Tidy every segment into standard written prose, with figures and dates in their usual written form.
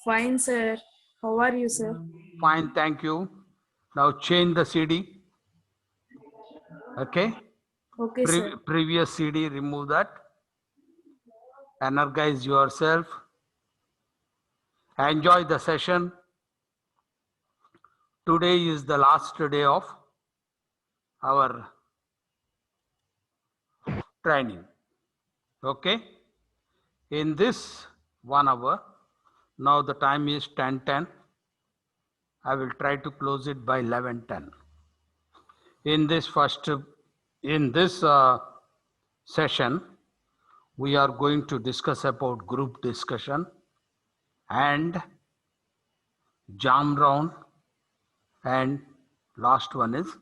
Fine, sir. How are you, sir? Fine, thank you. Now change the CD. Okay. Okay, sir. Previous CD, remove that. Energize yourself. Enjoy the session. Today is the last day of our training. Okay. In this 1 hour, now the time is 10:10. I will try to close it by 11:10. In this session, we are going to discuss about group discussion and jam round, and last one is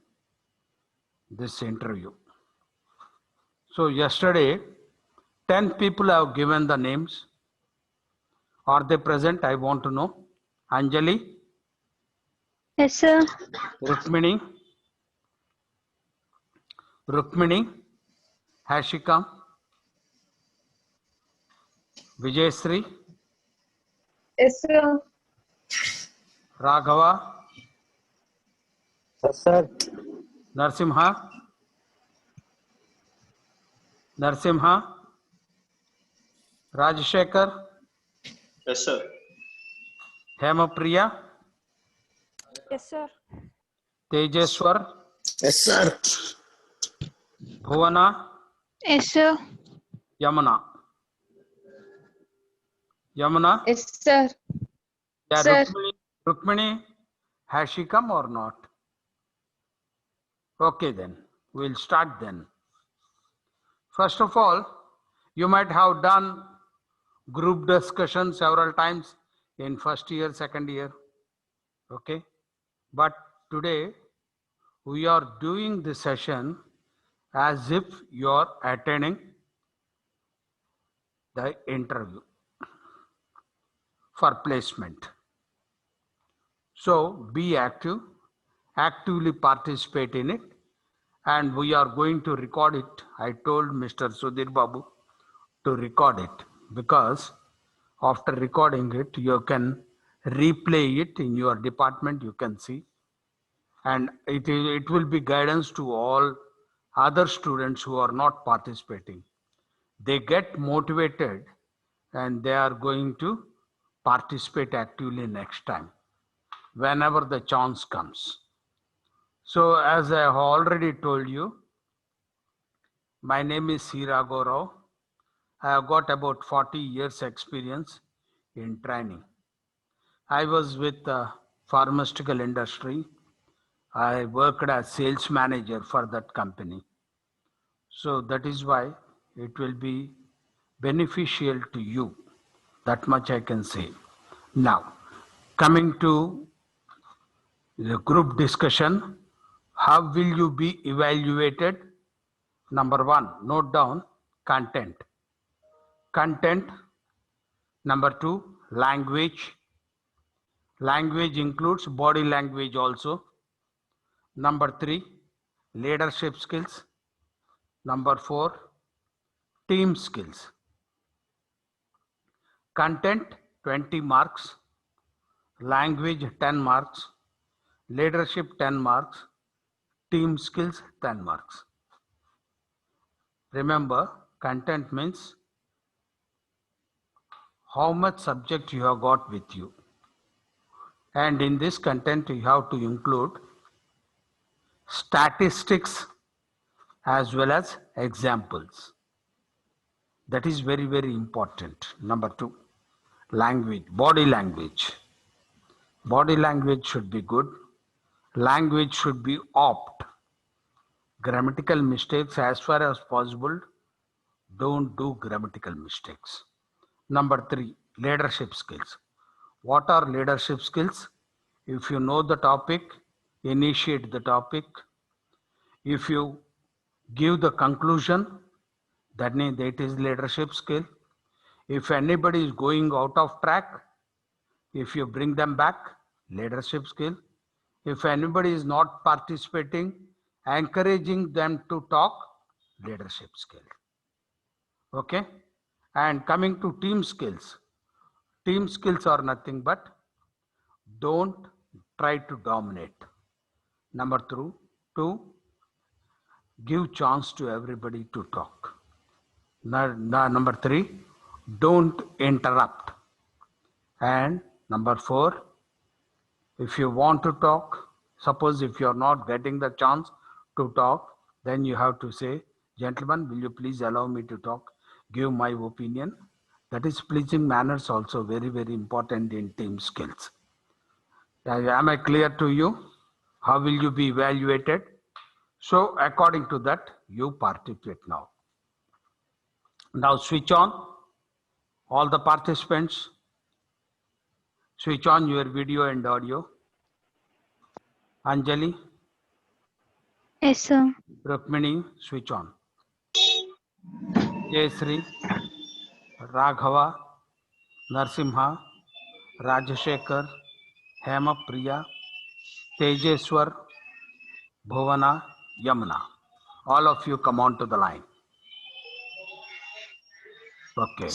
this interview. So yesterday 10 people have given the names. Are they present? I want to know. Anjali? Yes, sir. Rukmini? Has she come? Vijayasri? Yes, sir. Raghava? Yes, sir. Narsimha? Rajshekar? Yes, sir. Hemapriya? Yes, sir. Tejeswar? Yes, sir. Bhuvana? Yes, sir. Yamuna? Yes, sir. Yeah, Sir. Rukmini, has she come or not? Okay, then we'll start then. First of all, you might have done group discussion several times in first year, second year. Okay, but today we are doing this session as if you are attending the interview for placement. So be active, actively participate in it, and we are going to record it. I told Mr. Sudhir Babu to record it, because after recording it, you can replay it in your department, you can see, and it will be guidance to all other students who are not participating. They get motivated and they are going to participate actively next time, whenever the chance comes. So as I have already told you, my name is Sira Gaurav. I have got about 40 years experience in training. I was with the pharmaceutical industry. I worked as sales manager for that company. So that is why it will be beneficial to you. That much I can say. Now, coming to the group discussion, how will you be evaluated? Number one, note down content. Content. Number two, language. Language includes body language also. Number three, leadership skills. Number four, team skills. Content 20 marks, language 10 marks, leadership 10 marks, team skills 10 marks. Remember, content means how much subject you have got with you. And in this content, you have to include statistics as well as examples. That is very, very important. Number two, language, body language. Body language should be good. Language should be opt. Grammatical mistakes, as far as possible, don't do grammatical mistakes. Number three, leadership skills. What are leadership skills? If you know the topic, initiate the topic. If you give the conclusion, that means that is leadership skill. If anybody is going out of track, if you bring them back, leadership skill. If anybody is not participating, encouraging them to talk, leadership skill. Okay. And coming to team skills, Team skills are nothing but don't try to dominate. Number two, give chance to everybody to talk. Number three, don't interrupt. And number four, if you want to talk, suppose if you're not getting the chance to talk, then you have to say, gentlemen, will you please allow me to talk, give my opinion. That is pleasing manners also very, very important in team skills. Am I clear to you? How will you be evaluated? So according to that, you participate now. Now switch on, all the participants, switch on your video and audio. Anjali, Yes, sir. Rukmini, switch on. Jayasri, Raghava, Narsimha, Rajashekar, Hema Priya, Tejeswar, Bhuvana, Yamuna. All of you come on to the line. Okay.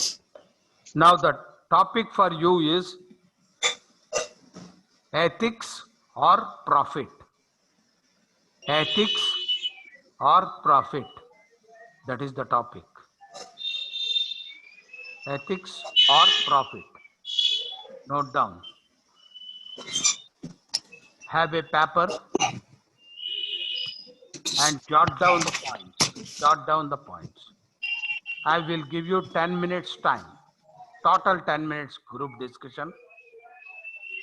Now the topic for you is ethics or profit. Ethics or profit. That is the topic. Ethics or profit. Note down. Have a paper and jot down the points. Jot down the points. I will give you 10 minutes time. Total 10 minutes group discussion.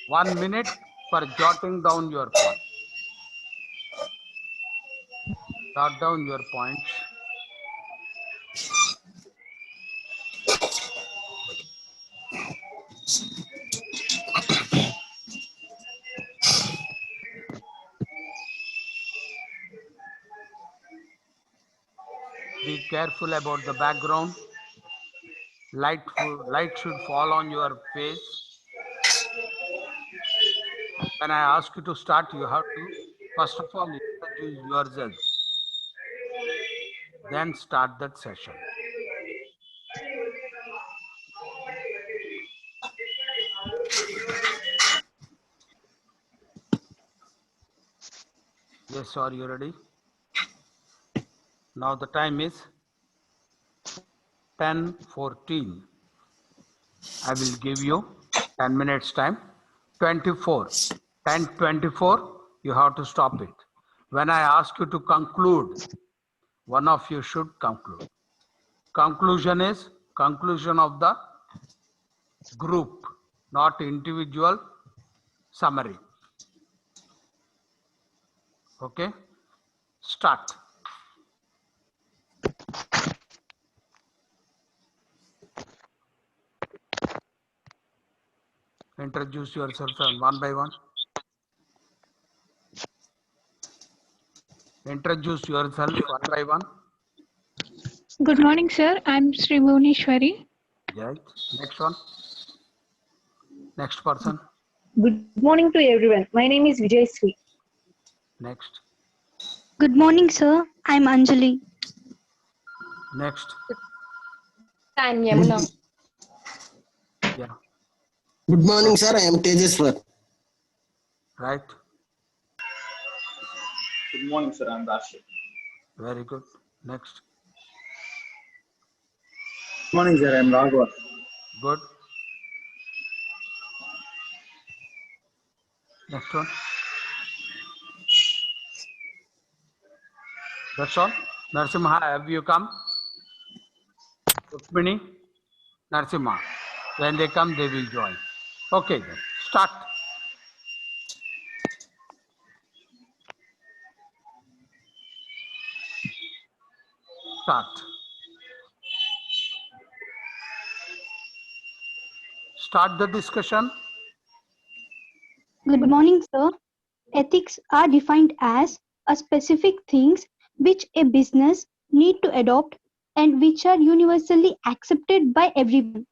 1 minute for jotting down your points. Jot down your points. Be careful about the background. Light should fall on your face. When I ask you to start, you have to first of all introduce yourself. Then start that session. Yes, are you ready? Now the time is 10:14. I will give you 10 minutes time. 24. 10:24, you have to stop it. When I ask you to conclude, one of you should conclude. Conclusion is conclusion of the group, not individual summary. Okay, start. Introduce yourself one by one. Introduce yourself one by one. Good morning, sir. I'm Sri Bhuvaneshwari. Right. Next one. Next person. Good morning to everyone. My name is Vijay Sri. Next. Good morning, sir. I'm Anjali. Next. I'm Yamuna. Yeah. Good morning, sir. I am Tejeswar. Right. Good morning, sir. I'm Rashid. Very good. Next. Good morning, sir. I'm Raghav. Good. Next one. That's all. Narsimha, have you come? Rukmini, Narsimha. When they come, they will join. Okay, then. Start. Start. Start the discussion. Good morning, sir. Ethics are defined as a specific things which a business need to adopt and which are universally accepted by everyone.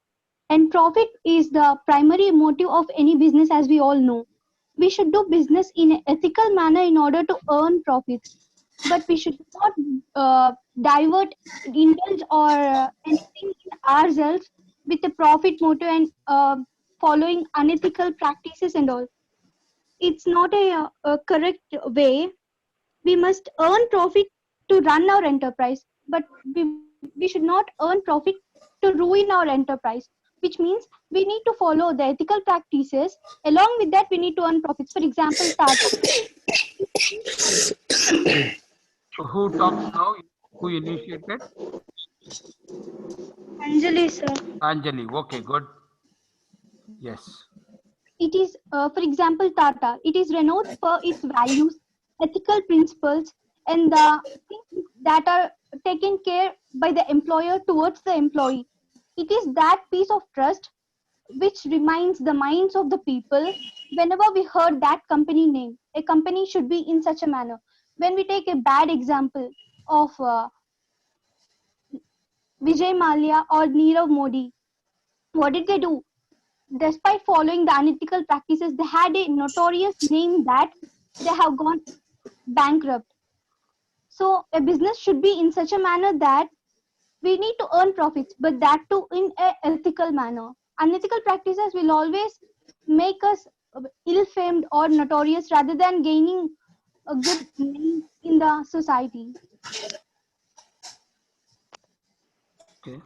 And profit is the primary motive of any business, as we all know. We should do business in an ethical manner in order to earn profits. But we should not divert, indulge or anything in ourselves with a profit motive and following unethical practices and all. It's not a correct way. We must earn profit to run our enterprise, but we should not earn profit to ruin our enterprise, which means we need to follow the ethical practices. Along with that, we need to earn profits. For example, Tata. Who talks now? Who initiated? Anjali, sir. Anjali. Okay, good. Yes. It is, for example, Tata. It is renowned for its values, ethical principles, and the things that are taken care by the employer towards the employee. It is that piece of trust which reminds the minds of the people whenever we heard that company name. A company should be in such a manner. When we take a bad example of Vijay Mallya or Nirav Modi, what did they do? Despite following the unethical practices, they had a notorious name that they have gone bankrupt. So a business should be in such a manner that we need to earn profits, but that too in an ethical manner. Unethical practices will always make us ill-famed or notorious rather than gaining a good name in the society. Okay.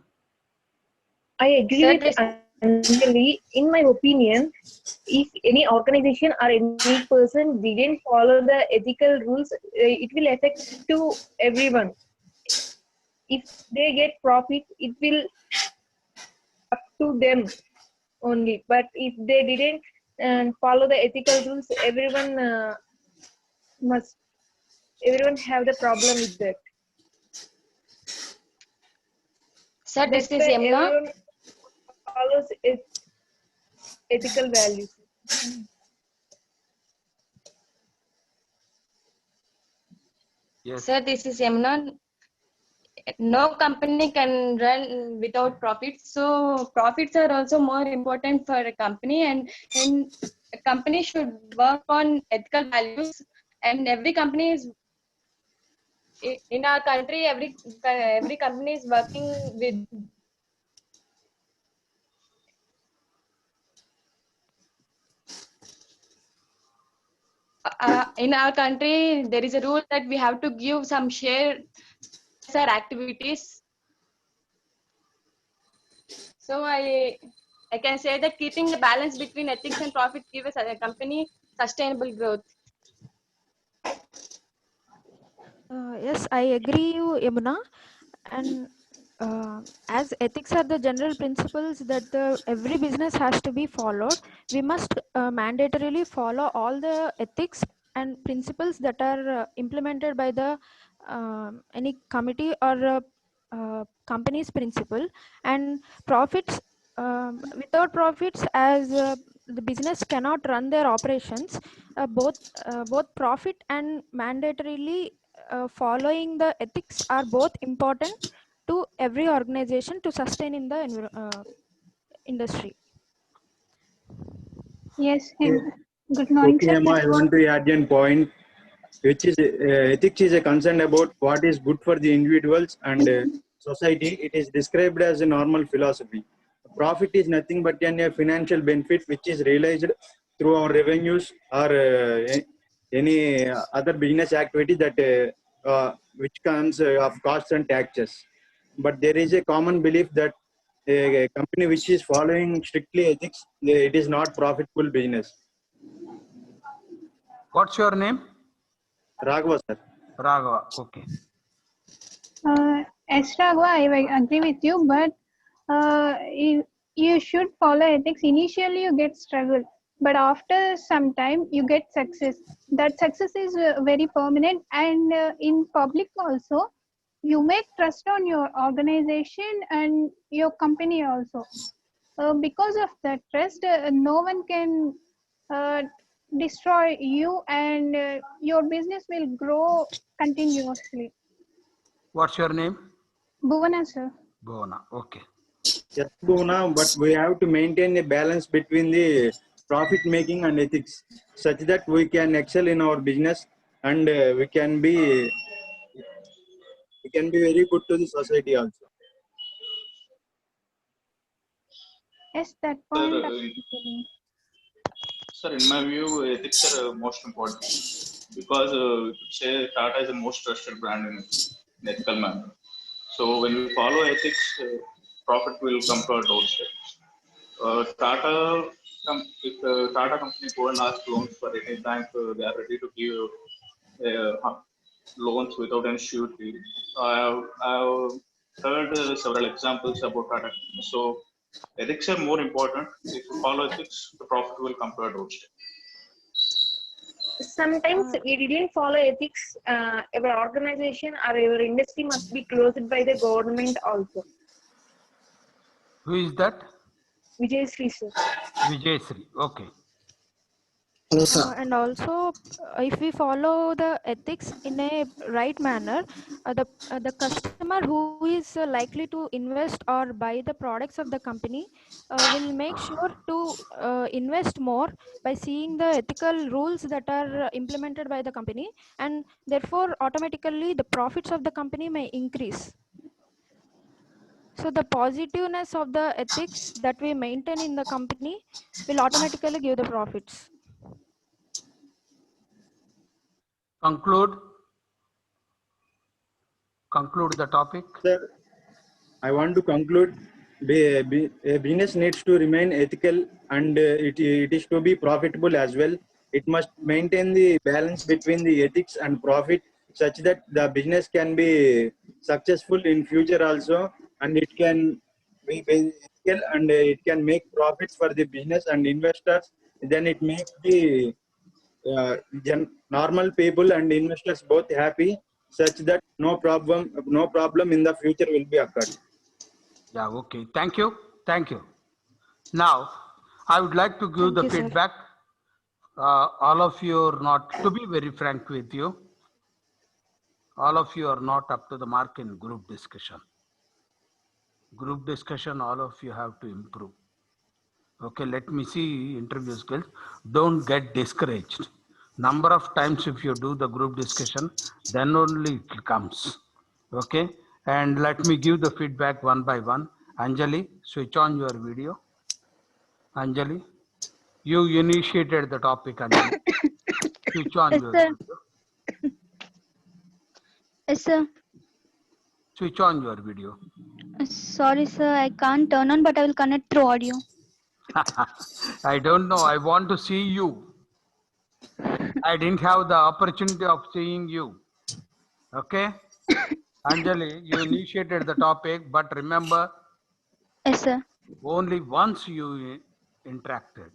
I agree Sir, with this Anjali. In my opinion, if any organization or any person didn't follow the ethical rules, it will affect to everyone. If they get profit, it will up to them only. But if they didn't follow the ethical rules, must everyone have the problem with that. sir, this That's is why Yamuna. everyone follows ethical values. Yes. Sir, this is Yamuna. No company can run without profits. So profits are also more important for a company, and a company should work on ethical values. And every company is in our country. Every company is working with. In our country, there is a rule that we have to give some share our activities. So I can say that keeping the balance between ethics and profit gives a company sustainable growth. Yes, I agree, you, Yamuna. And as ethics are the general principles that every business has to be followed, we must mandatorily follow all the ethics and principles that are implemented by the any committee or company's principle. And profits, without profits, as the business cannot run their operations, both profit and mandatorily following the ethics are both important to every organization to sustain in the industry. Yes, Okay, good morning, okay, sir. Emma, I want to add one point, which is ethics is a concern about what is good for the individuals and society. It is described as a normal philosophy. Profit is nothing but a financial benefit which is realized through our revenues or any other business activity that which comes of costs and taxes. But there is a common belief that a company which is following strictly ethics, it is not profitable business. What's your name? Raghava, sir. Raghava. Okay. As Raghu, I agree with you, but you should follow ethics. Initially, you get struggle, but after some time, you get success. That success is very permanent, and in public also, you make trust on your organization and your company also. Because of that trust, no one can uh, destroy you, and your business will grow continuously. What's your name? Bhuvana, sir. Bhuvana. Okay. Yes, Bhuvana, but we have to maintain a balance between the profit making and ethics, such that we can excel in our business and we can be very good to the society also. Yes, that Sir, point. sir, in my view, ethics are most important because say Tata is the most trusted brand in ethical manner. So when we follow ethics, profit will come to our doorstep. If Tata company go and ask loans for any bank, they are ready to give loans without any surety. I've heard several examples about Tata. So ethics are more important. If you follow ethics, the profit will come to our doorstep. Sometimes we didn't follow ethics. Our organization or our industry must be closed by the government also. Who is that? Vijay Sri sir. Vijay Sri. Okay. Hello, sir. And also, if we follow the ethics in a right manner, the customer who is likely to invest or buy the products of the company will make sure to invest more by seeing the ethical rules that are implemented by the company, and therefore automatically the profits of the company may increase. So the positiveness of the ethics that we maintain in the company will automatically give the profits. Conclude the topic. Sir, I want to conclude. A business needs to remain ethical, and it is to be profitable as well. It must maintain the balance between the ethics and profit, such that the business can be successful in future also, and it can be ethical, and it can make profits for the business and investors. Then it makes the normal people and investors both happy, such that no problem in the future will be occurred. Yeah, okay. Thank you. Thank you. Now, I would like to give the feedback. All of you are not, to be very frank with you, all of you are not up to the mark in group discussion. Group discussion, all of you have to improve. Okay, let me see interview skills. Don't get discouraged. Number of times if you do the group discussion, then only it comes. Okay, and let me give the feedback one by one. Anjali, switch on your video. Anjali, you initiated the topic, Anjali. Switch on Yes, your sir. video. Yes, sir. Switch on your video. Sorry, sir. I can't turn on, but I will connect through audio. I don't know. I want to see you. I didn't have the opportunity of seeing you. Okay? Anjali, you initiated the topic, but remember, Yes, sir. only once you interacted.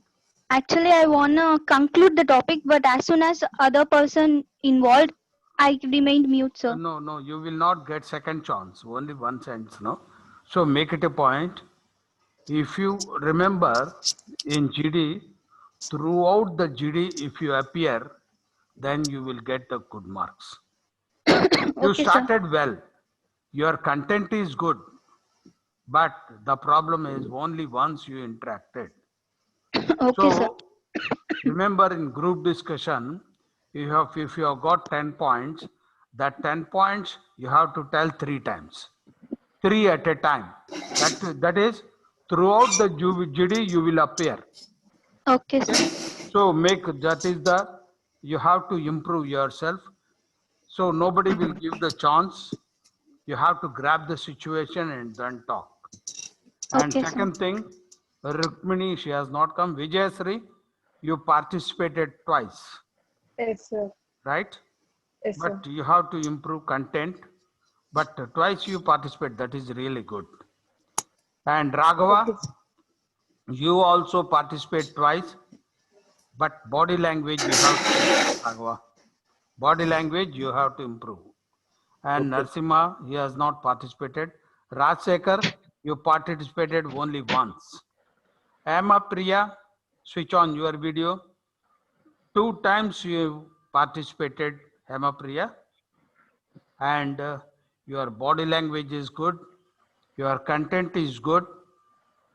Actually, I want to conclude the topic, but as soon as other person involved, I remained mute, sir. No, you will not get second chance. Only one chance, no? So make it a point. If you remember in GD, throughout the GD, if you appear, then you will get the good marks. You Okay, started well. Your content is good. But the problem is only once you interacted. Okay, sir. So remember in group discussion, if you have got 10 points, that 10 points you have to tell 3 times. 3 at a time. That is throughout the GD you will appear. Okay, sir. So you have to improve yourself. So nobody will give the chance. You have to grab the situation and then talk. And Okay, second thing, Rukmini, she has not come. Vijayasri, you participated twice. Yes, sir. Right? Yes, sir. But you have to improve content. But twice you participate, that is really good. And Raghava, Okay. you also participate twice. But body language you have to improve, Raghava. Body language you have to improve. And Okay. Narsimha, he has not participated. Rajsekhar, you participated only once. Emma Priya, switch on your video. 2 times you participated, Emma Priya. And your body language is good. Your content is good.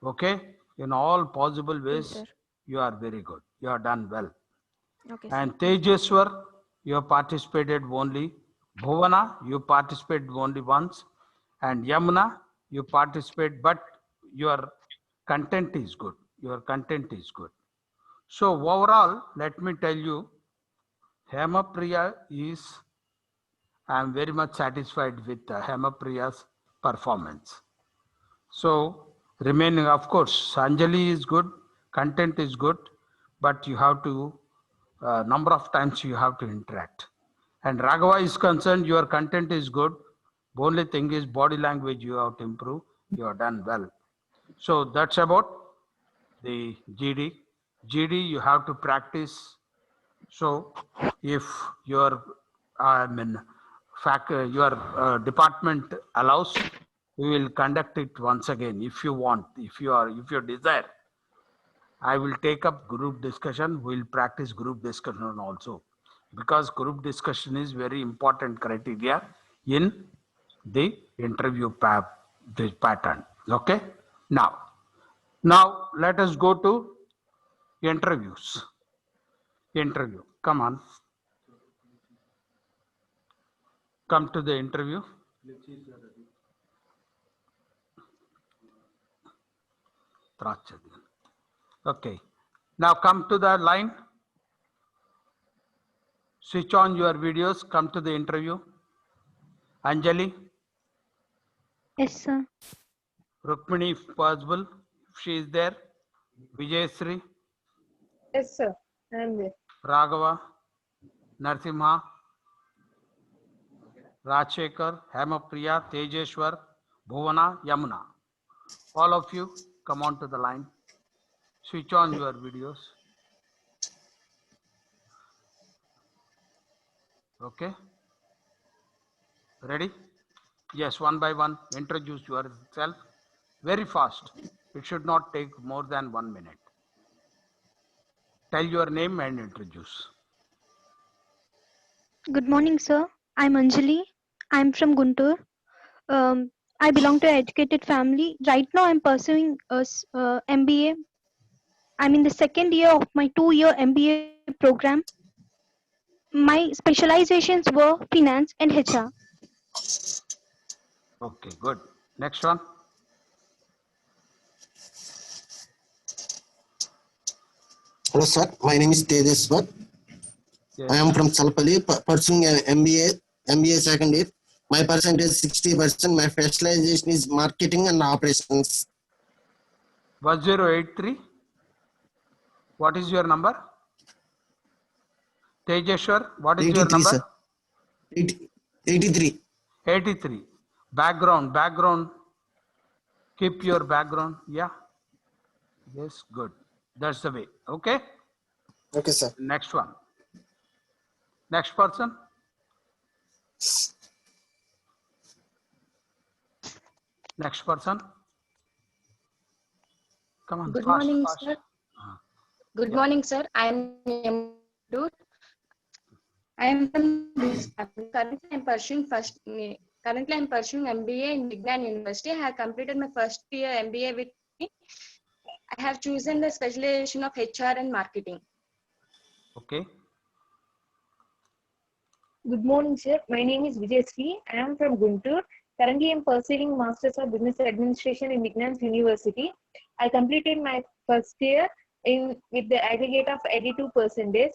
Okay? In all possible ways, sir. you are very good. You have done well. Okay, And Tejaswar, you have participated only. Bhuvana, you participated only once. And Yamuna, you participate, but your content is good. Your content is good. So overall, let me tell you, Hemapriya is, I am very much satisfied with Hemapriya's performance. So remaining, of course, Sanjali is good, content is good, but you have to, number of times you have to interact. And Raghava is concerned, your content is good. The only thing is body language you have to improve. You have done well. So that's about the GD. GD you have to practice. So if your, your department allows, we will conduct it once again. If you want, if you desire, I will take up group discussion. We'll practice group discussion also, because group discussion is very important criteria in the interview the pattern. Okay. Now let us go to interviews. Interview. Come on. Come to the interview. Okay. Now come to the line. Switch on your videos. Come to the interview. Anjali. Yes, sir. Rukmini, if possible, if she is there. Vijayasri. Yes, sir. I am there. Raghava. Narsimha. Rajshekar. Hemapriya. Tejeshwar. Bhuvana. Yamuna. All of you come on to the line. Switch on your videos. Okay. Ready? Yes, one by one. Introduce yourself very fast. It should not take more than 1 minute. Tell your name and introduce. Good morning, sir. I'm Anjali. I'm from Guntur. I belong to an educated family. Right now, I'm pursuing a MBA. I'm in the second year of my 2-year MBA program. My specializations were finance and HR. Okay, good. Next one. Hello, sir. My name is Tejeshwar. Yes. I am from Salpalli, pursuing an MBA second year. My percentage is 60%. My specialization is marketing and operations. 1083. What is your number? Tejeshwar, what is your 83, number? sir. 83. 83. Background. Keep your background. Yeah. Yes, good. That's the way. Okay. Okay, sir. Next one. Next person. Next person. Come on. Good fast, morning, fast. sir. Good Yeah. morning, sir. I am Dude. I am from this family. Currently, I'm pursuing MBA in Vignan University. I have completed my first year MBA with me. I have chosen the specialization of HR and marketing. Okay. Good morning, sir. My name is Vijayasri. I am from Guntur. Currently, I am pursuing Masters of Business Administration in Vignan University. I completed my first year with the aggregate of 82%.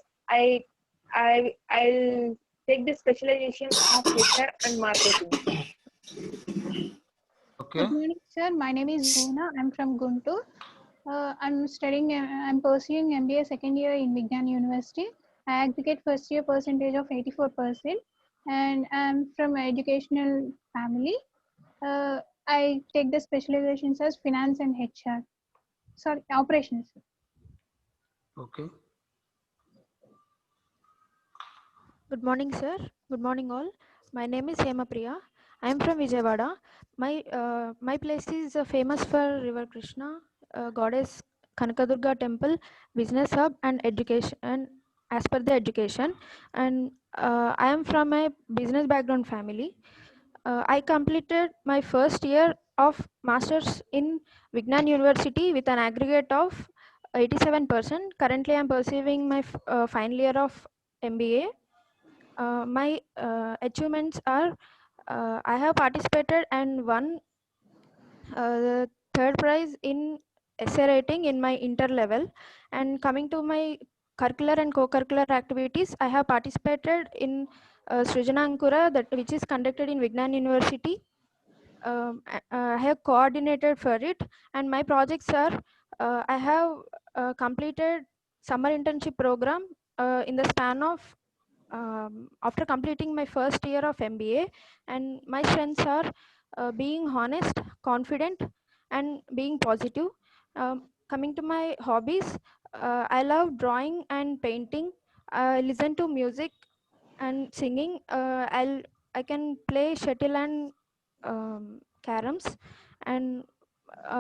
I'll take the specialization of HR and marketing. Okay. Good morning, sir. My name is Bhuvana. I'm from Guntur. I'm pursuing MBA second year in Vignan University. I aggregate first year percentage of 84%, and I'm from an educational family. I take the specializations as finance and HR. Sorry, operations. Okay. Good morning, sir. Good morning, all. My name is Hemapriya. I am from Vijayawada. My place is famous for River Krishna, Goddess Kanakadurga Temple, business hub, and education. And as per the education, and I am from a business background family. I completed my first year of masters in Vignan University with an aggregate of 87%. Currently, I am pursuing my final year of MBA. My achievements are I have participated and won the third prize in essay writing in my inter level. And coming to my curricular and co-curricular activities, I have participated in Srijanankura, that which is conducted in Vignan University. I have coordinated for it, and my projects are I have completed summer internship program in the span of after completing my first year of MBA, and my strengths are being honest, confident, and being positive. Coming to my hobbies, I love drawing and painting. I listen to music and singing. I can play shuttle and caroms, and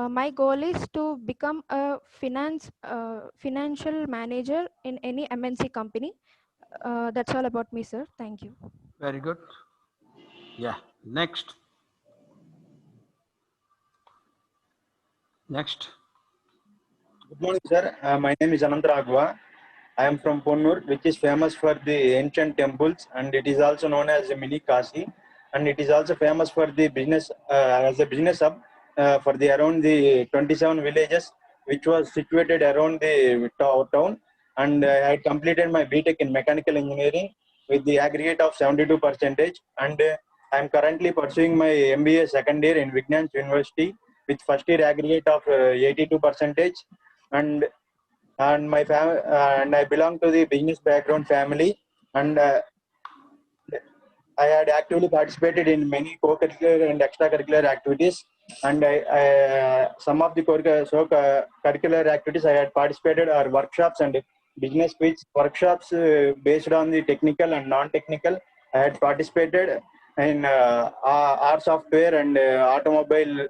my goal is to become a financial manager in any MNC company. That's all about me, sir. Thank you. Very good. Yeah. Next. Next. Good morning, sir. My name is Anant Raghava. I am from Ponnur, which is famous for the ancient temples, and it is also known as a mini Kashi. And it is also famous for the business as a business hub for the around the 27 villages, which was situated around the town. And I had completed my BTech in mechanical engineering with the aggregate of 72%. And I am currently pursuing my MBA second year in Vignan University with first year aggregate of 82%. And my family and I belong to the business background family, and I had actively participated in many co-curricular and extracurricular activities. And some of the curricular activities I had participated are workshops and business pitch workshops based on the technical and non-technical. I had participated in R software and automobile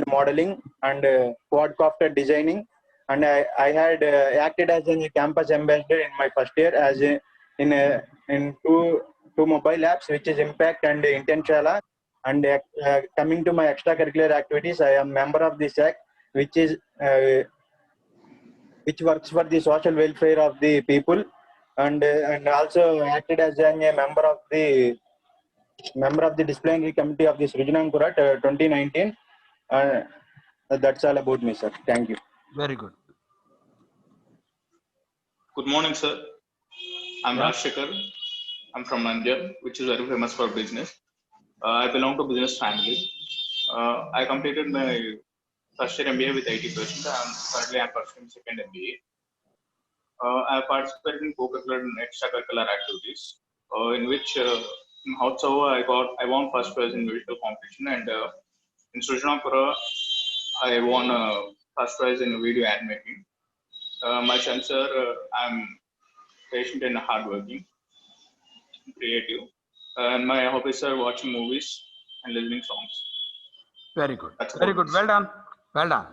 modeling and quadcopter designing. And I had acted as a campus ambassador in my first year as in two mobile apps, which is Impact and Intenshala. And coming to my extracurricular activities, I am member of the SAC, which is which works for the social welfare of the people, and also acted as a member of the disciplinary committee of the Srijanankura 2019. That's all about me, sir. Thank you. Very good. Good morning, sir. I'm Rajshekhar. I'm from Nandyal, which is very famous for business. I belong to business family. I completed my first year MBA with 80%. Currently I'm pursuing second MBA. I participated in co-curricular and extracurricular activities, in which in Hotsava I won first prize in musical competition, and in Srijanankura I won first prize in video ad making. My strengths are I'm patient and hardworking, creative, and my hobbies are watching movies and listening songs. Very good. Very good. Well done. Well done.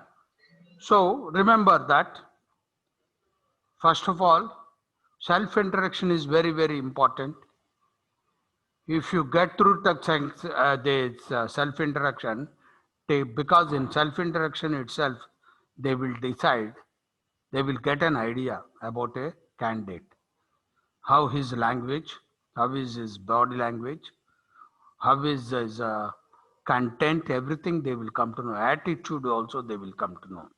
So remember that, first of all, self-introduction is very, very important. If you get through the self-introduction, because in self-introduction itself, they will decide, they will get an idea about a candidate. How his language, how is his body language, how is his content, everything they will come to know. Attitude also they will come to know.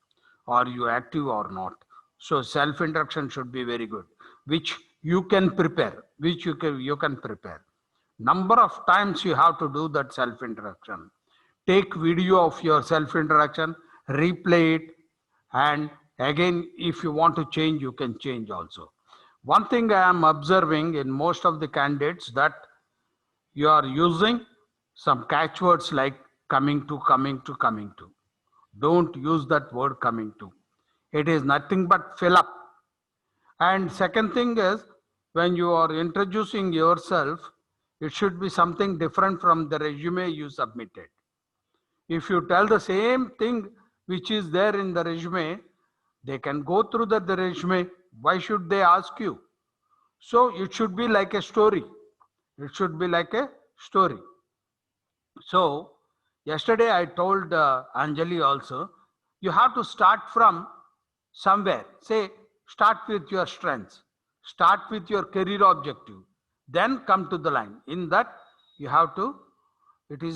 Are you active or not? So self-introduction should be very good, which you can prepare, which you can prepare. Number of times you have to do that self-introduction. Take video of your self-introduction, replay it, and again, if you want to change, you can change also. One thing I am observing in most of the candidates, that you are using some catchwords like coming to. Don't use that word coming to. It is nothing but fill up. And second thing is, when you are introducing yourself, it should be something different from the resume you submitted. If you tell the same thing which is there in the resume, they can go through the resume. Why should they ask you? So it should be like a story. It should be like a story. So yesterday I told Anjali also, you have to start from somewhere. Say, start with your strengths, start with your career objective, then come to the line. In that you have to,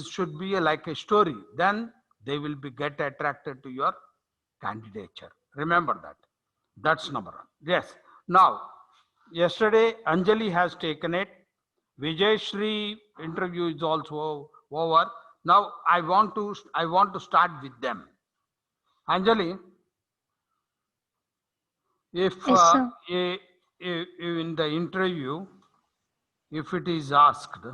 should be like a story. Then they will get attracted to your candidature. Remember that. That's number one. Yes. Now, yesterday Anjali has taken it. Vijay Shri interview is also over. Now I want to start with them. Anjali, if Yes, sir. in the interview, if it is asked,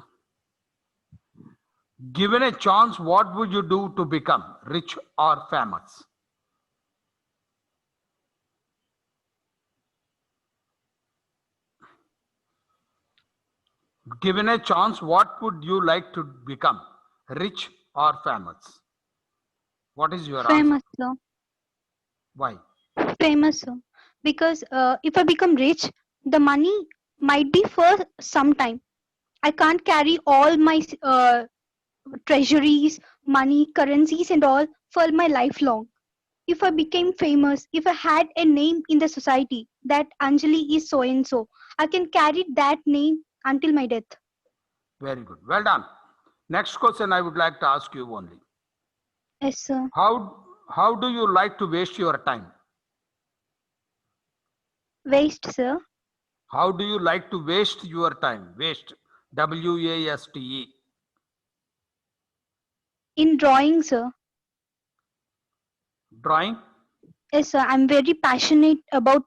given a chance, what would you do to become rich or famous? Given a chance, what would you like to become rich or famous? What is your answer? Famous, sir. Why? Famous, sir. Because if I become rich, the money might be for some time. I can't carry all my treasuries, money, currencies, and all for my lifelong. If I became famous, if I had a name in the society that Anjali is so and so, I can carry that name until my death. Very good. Well done. Next question I would like to ask you only. Yes, sir. How do you like to waste your time? Waste, sir. How do you like to waste your time? Waste. W-A-S-T-E. In drawing, sir. Drawing? Yes, sir. I'm very passionate about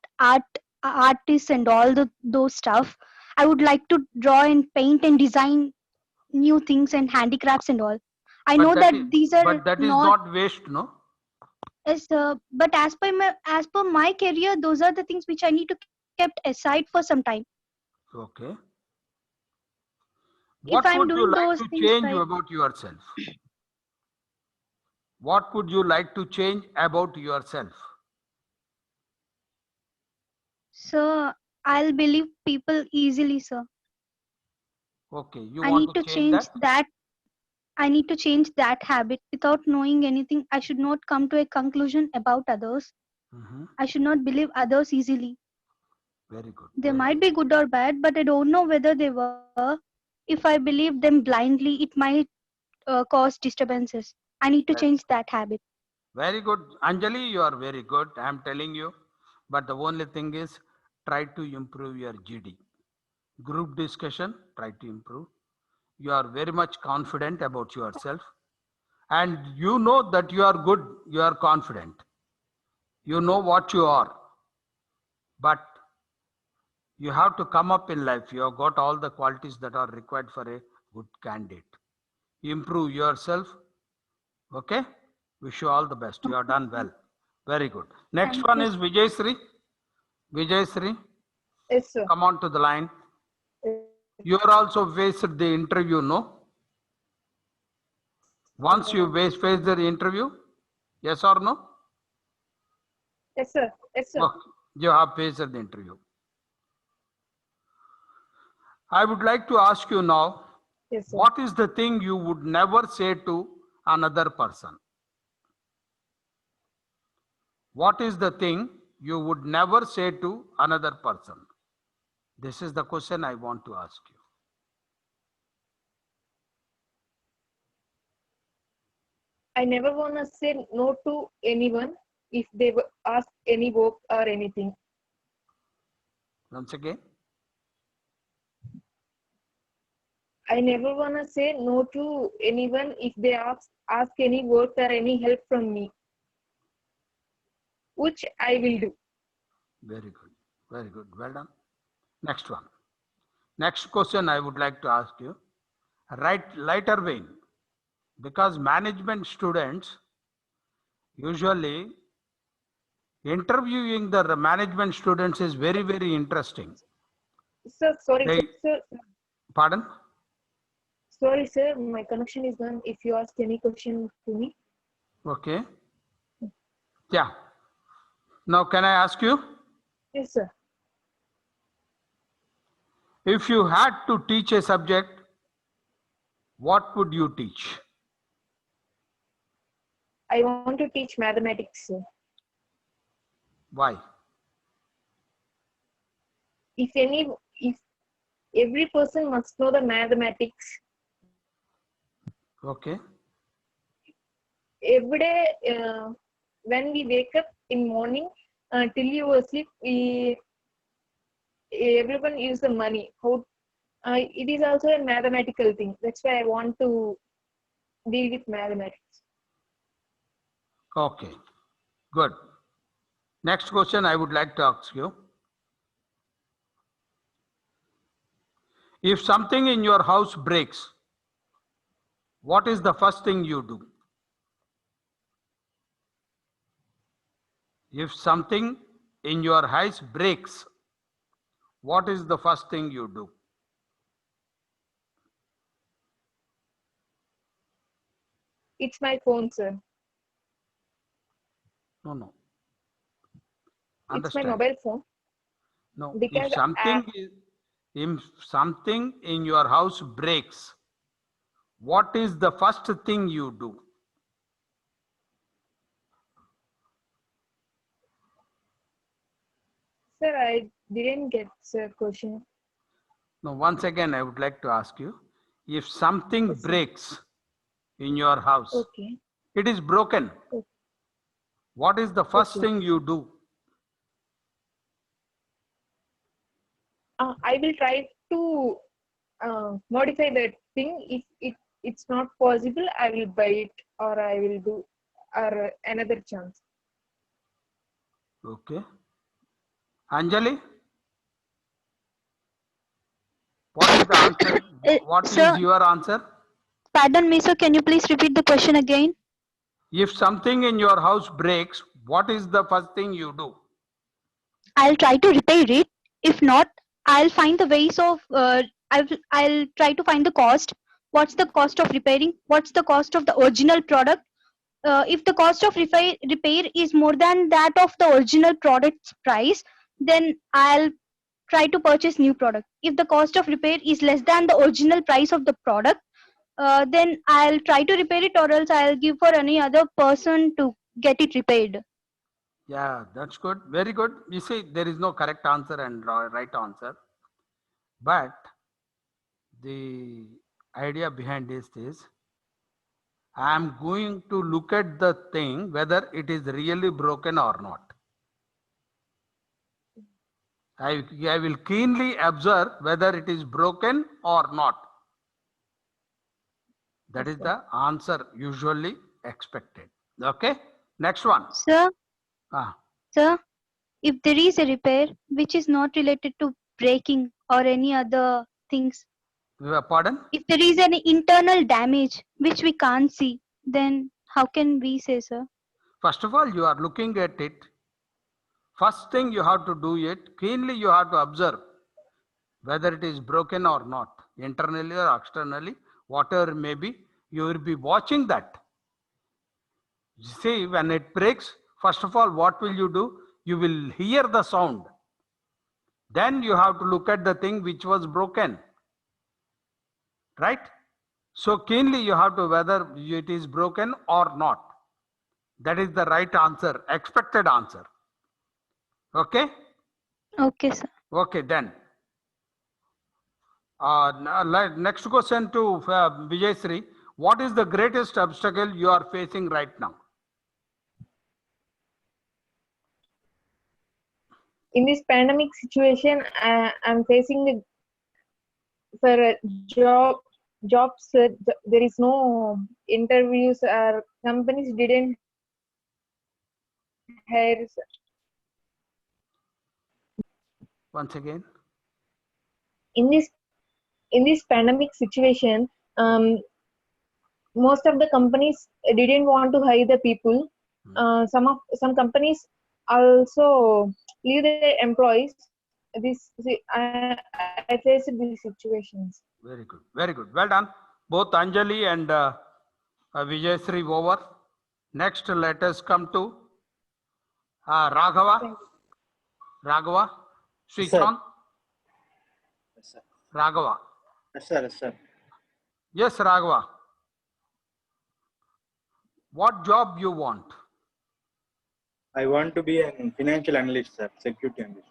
artists and all those stuff. I would like to draw and paint and design new things and handicrafts and all. I know that these are but that is not waste, no? Yes, sir. But as per my career, those are the things which I need to kept aside for some time. Okay. If What I'm would you doing like those to things change right, about yourself? What would you like to change about yourself? sir, I'll believe people easily, sir. Okay, you I want need to to change change that? that. I need to change that habit. Without knowing anything, I should not come to a conclusion about others. Mhm. I should not believe others easily. Very good. They Very might good. be good or bad, but I don't know whether they were. If I believe them blindly, it might cause disturbances. I need to Very, change that habit. very good. Anjali, you are very good. I am telling you. But the only thing is try to improve your GD. Group discussion, try to improve. You are very much confident about yourself. And you know that you are good, you are confident. You know what you are. But you have to come up in life. You have got all the qualities that are required for a good candidate. Improve yourself. Okay? Wish you all the best. You have done well. Very good. Next Thank one you. is Vijay Sri. Vijay Sri, Yes, sir. come on to the line. You are also faced the interview, no? Once you face the interview, yes or no? Yes, sir. Yes, sir. Okay. You have faced the interview. I would like to ask you now, Yes, sir. what is the thing you would never say to another person? What is the thing you would never say to another person? This is the question I want to ask you. I never want to say no to anyone if they ask any work or anything. Once again. I never want to say no to anyone if they ask any work or any help from me, which I will do. Very good. Very good. Well done. Next one. Next question I would like to ask you. Right, lighter vein. Because management students usually interviewing the management students is very, very interesting. Sir, sorry, They, sir. pardon? Sorry, sir. My connection is gone. If you ask any question to me. Okay. Yeah. Now, can I ask you? Yes, sir. If you had to teach a subject, what would you teach? I want to teach mathematics, sir. Why? If every person must know the mathematics, Okay. every day when we wake up in morning till you were asleep, everyone use the money. How it is also a mathematical thing. That's why I want to deal with mathematics. Okay, good. Next question I would like to ask you. If something in your house breaks, what is the first thing you do? If something in your house breaks, what is the first thing you do? It's my phone, sir. No. It's my Understand? mobile phone. No. Because If something in your house breaks, what is the first thing you do? Sir, I didn't get the question. Now, once again, I would like to ask you, if something breaks in your house, Okay. it is broken. Okay. What is the first Okay. thing you do? I will try to modify that thing. If it's not possible, I will buy it, or I will do or another chance. Okay. Anjali? What is the answer? What Sir, is your answer? pardon me, sir. Can you please repeat the question again? If something in your house breaks, what is the first thing you do? I'll try to repair it. If not, I'll find the ways of. I'll try to find the cost. What's the cost of repairing? What's the cost of the original product? If the cost of repair is more than that of the original product's price, then I'll try to purchase new product. If the cost of repair is less than the original price of the product, then I'll try to repair it, or else I'll give for any other person to get it repaired. Yeah, that's good. Very good. You see, there is no correct answer and right answer. But the idea behind this is, I am going to look at the thing whether it is really broken or not. I will keenly observe whether it is broken or not. That is the answer usually expected. Okay. Next one. Sir, Sir, if there is a repair which is not related to breaking or any other things, Pardon? if there is any internal damage which we can't see, then how can we say, sir? First of all, you are looking at it. First thing you have to do it, keenly you have to observe whether it is broken or not, internally or externally, whatever it may be, you will be watching that. See, when it breaks, first of all, what will you do? You will hear the sound. Then you have to look at the thing which was broken. Right? So keenly you have to whether it is broken or not. That is the right answer, expected answer. Okay? Okay, sir. Okay, then. Next question to Vijay. What is the greatest obstacle you are facing right now? In this pandemic situation, I'm facing for a jobs. There is no interviews, or companies didn't hire. Once again. In this pandemic situation, most of the companies didn't want to hire the people. Some companies also leave their employees. I faced these situations. Very good. Very good. Well done. Both Anjali and Vijay over. Next, let us come to Raghava. Raghava. Switch on. Yes, sir. Raghava. Yes, sir. Yes, sir. Yes, Raghava. What job you want? I want to be a financial analyst, sir. Security analyst.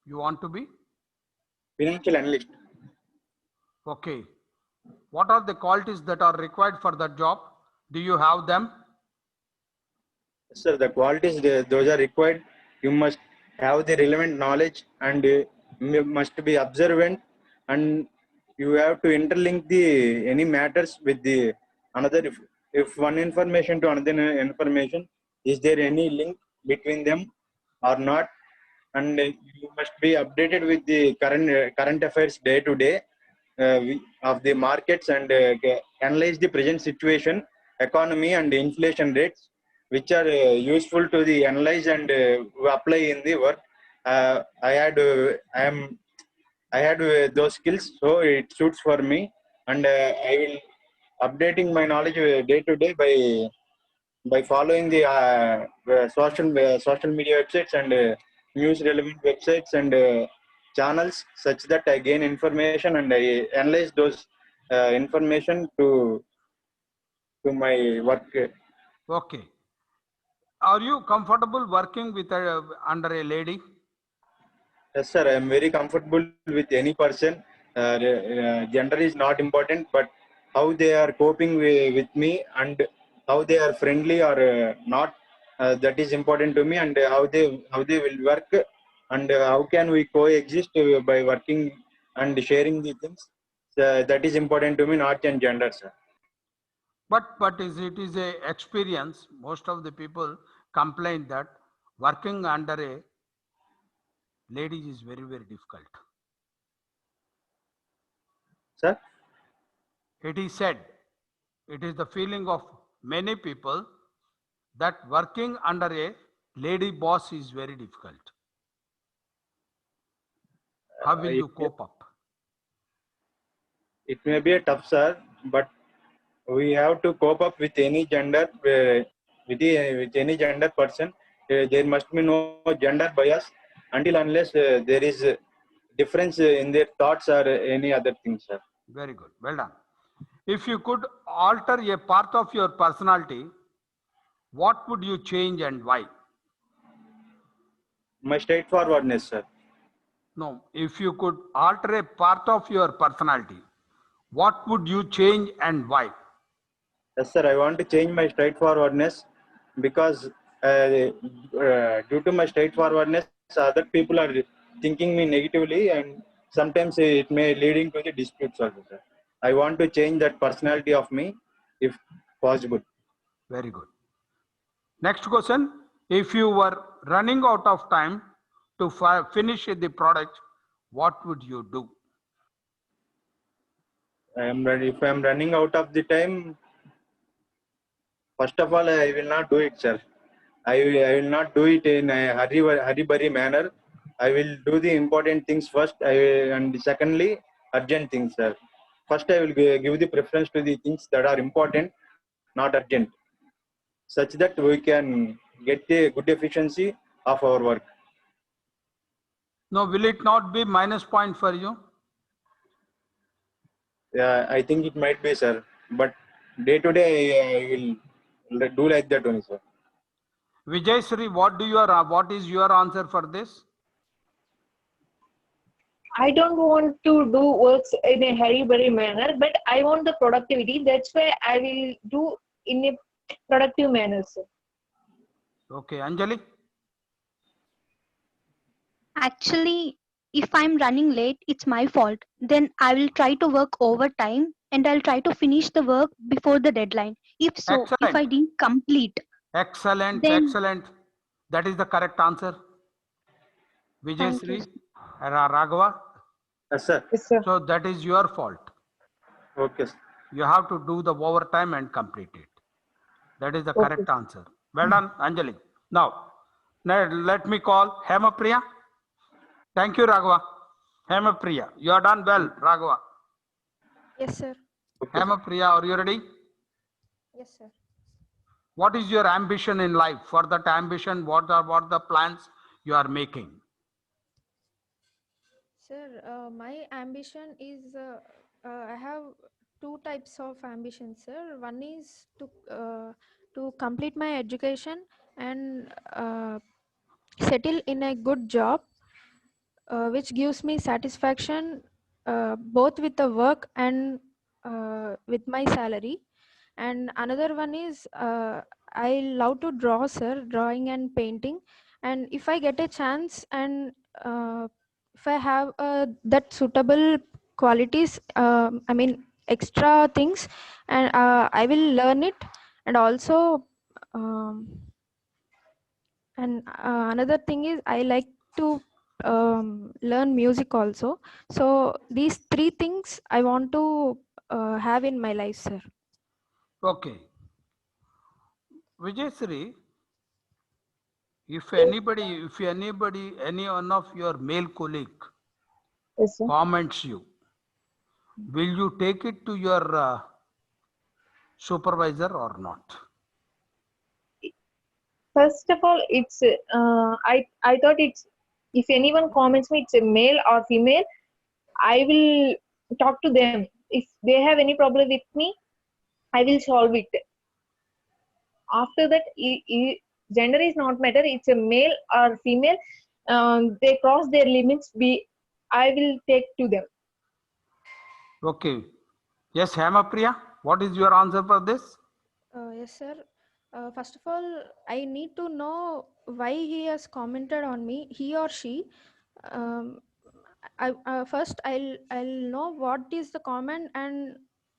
You want to be? Financial analyst. Okay. What are the qualities that are required for that job? Do you have them? Sir, the qualities those are required. You must have the relevant knowledge and you must be observant, and you have to interlink the any matters with the another. If one information to another information, is there any link between them or not? And you must be updated with the current affairs day to day of the markets, and analyze the present situation, economy and inflation rates, which are useful to the analyze and apply in the work. I had those skills, so it suits for me, and I will updating my knowledge day to day by following the social media websites and news relevant websites and channels, such that I gain information and I analyze those information to my work. Okay. Are you comfortable working with under a lady? Yes, sir. I am very comfortable with any person. Gender is not important, but how they are coping with me and how they are friendly or not, that is important to me. And how they will work, and how can we coexist by working and sharing the things. That is important to me, not in gender, sir. But it is a experience. Most of the people complain that working under a lady is very, very difficult. Sir? It is said, it is the feeling of many people that working under a lady boss is very difficult. How will you cope up? It may be a tough, sir, but we have to cope up with any gender, with any gender person. There must be no gender bias until unless there is a difference in their thoughts or any other things, sir. Very good. Well done. If you could alter a part of your personality, what would you change and why? My straightforwardness, sir. No, if you could alter a part of your personality, what would you change and why? Yes, sir. I want to change my straightforwardness because due to my straightforwardness, other people are thinking me negatively, and sometimes it may leading to the disputes also, sir. I want to change that personality of me, if possible. Very good. Next question. If you were running out of time to finish the product, what would you do? If I am running out of the time, first of all, I will not do it, sir. I will not do it in a hurry manner. I will do the important things first, and secondly, urgent things, sir. First, I will give the preference to the things that are important, not urgent, such that we can get a good efficiency of our work. No, will it not be minus point for you? Yeah, I think it might be, sir. But day to day, I will do like that only, sir. Vijay Sri, what is your answer for this? I don't want to do works in a hurry-burry manner, but I want the productivity. That's why I will do in a productive manner, sir. Okay, Anjali? Actually, if I'm running late, it's my fault. Then I will try to work overtime and I'll try to finish the work before the deadline. If so, if Excellent. I didn't complete, Excellent, then excellent. That is the correct answer. Vijay thank Sri, you. Raghava. Yes, sir. Yes, sir. So that is your fault. Okay, sir. You have to do the overtime and complete it. That is the Okay. correct answer. Well done, Anjali. Now, let me call Hemapriya. Thank you, Raghava. Hemapriya, you are done well, Raghava. Yes, sir. Okay, sir. Hemapriya, are you ready? Yes, sir. What is your ambition in life? For that ambition, what are the plans you are making? Sir, my ambition is I have two types of ambition, sir. One is to complete my education and settle in a good job, which gives me satisfaction both with the work and with my salary. And another one is I love to draw, sir, drawing and painting. And if I get a chance and if I have that suitable qualities, I mean extra things, and I will learn it. And also, um, another thing is I like to learn music also. So these three things I want to have in my life, sir. Okay. Vijayasri, if anybody, any one of your male colleague Yes, sir. comments you, will you take it to your supervisor or not? First of all, it's I thought it's, if anyone comments me, it's a male or female, I will talk to them. If they have any problem with me, I will solve it. After that, gender is not matter. It's a male or female. They cross their limits. I will take to them. Okay. Yes, Hemapriya, what is your answer for this? Yes, sir. First of all, I need to know why he has commented on me, he or she. Um, first I'll know what is the comment and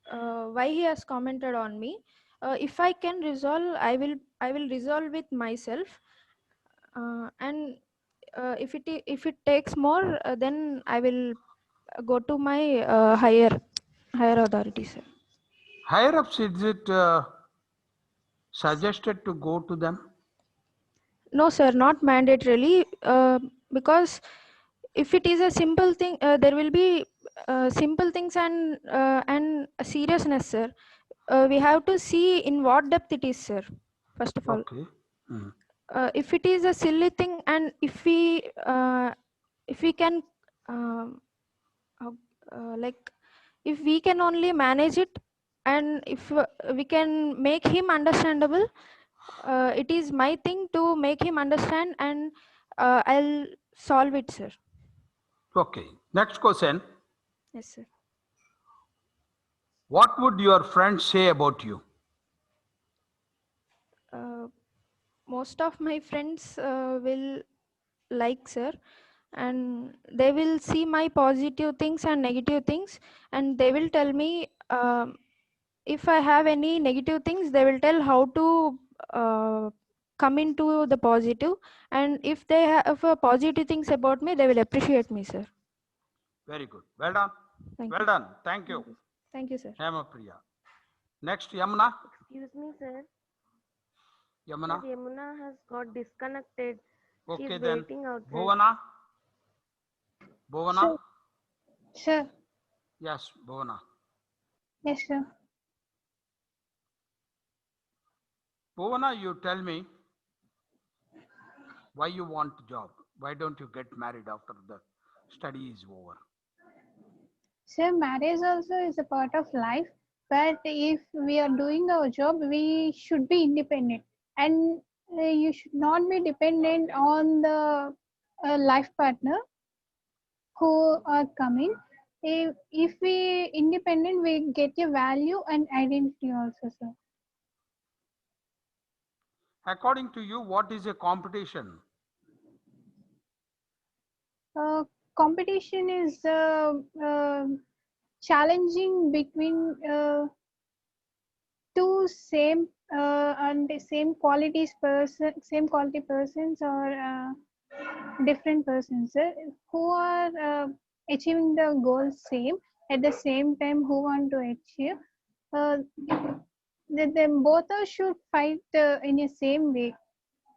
why he has commented on me. If I can resolve, I will resolve with myself. And if it takes more, then I will go to my higher authority, sir. Higher ups, is it suggested to go to them? No, sir, not mandatorily, because if it is a simple thing, there will be simple things and a seriousness, sir. We have to see in what depth it is, sir. First of all, Okay. Mhm. if it is a silly thing, and if we can uh, like, if we can only manage it, and if we can make him understandable, it is my thing to make him understand, and I'll solve it, sir. Okay. Next question. Yes, sir. What would your friends say about you? Most of my friends will like, sir, and they will see my positive things and negative things, and they will tell me, if I have any negative things, they will tell how to come into the positive, and if they have positive things about me, they will appreciate me, sir. Very good. Well done. Thank Well you. done. Thank you. Thank you, sir. Hemapriya. Next, Yamuna. Excuse me, sir. Yamuna. Sir, Yamuna has got disconnected. She Okay, is then. waiting outside. Bhuvana. Bhuvana. Sure. Sure. Yes, Bhuvana. Yes, sir. Bhuvana, you tell me why you want a job. Why don't you get married after the study is over? So marriage also is a part of life, but if we are doing our job, we should be independent, and you should not be dependent on the life partner who are coming. If we independent, we get a value and identity also, sir. According to you, what is a competition? Competition is challenging between two and the same same quality persons, or different persons who are achieving the goal same at the same time, who want to achieve. Them both should fight in the same way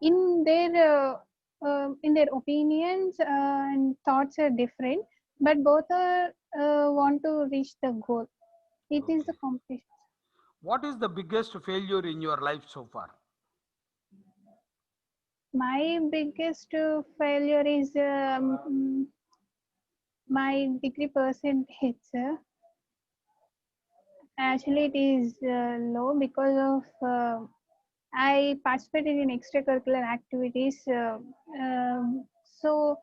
in their opinions and thoughts are different, but both are want to reach the goal. It is the competition. What is the biggest failure in your life so far? My biggest failure is my degree percentage. Actually, it is low because of I participated in extracurricular activities. So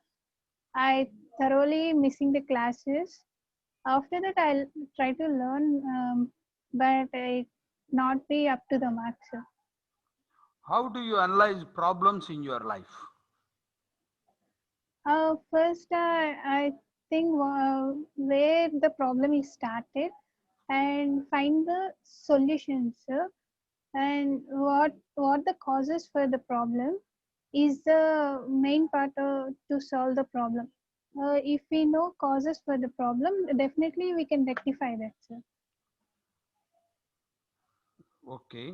I thoroughly missing the classes. After that, I'll try to learn, but it not be up to the mark, sir. How do you analyze problems in your life? First, I think where the problem is started and find the solutions, and what the causes for the problem is the main part to solve the problem. If we know causes for the problem, definitely we can rectify that, sir. Okay.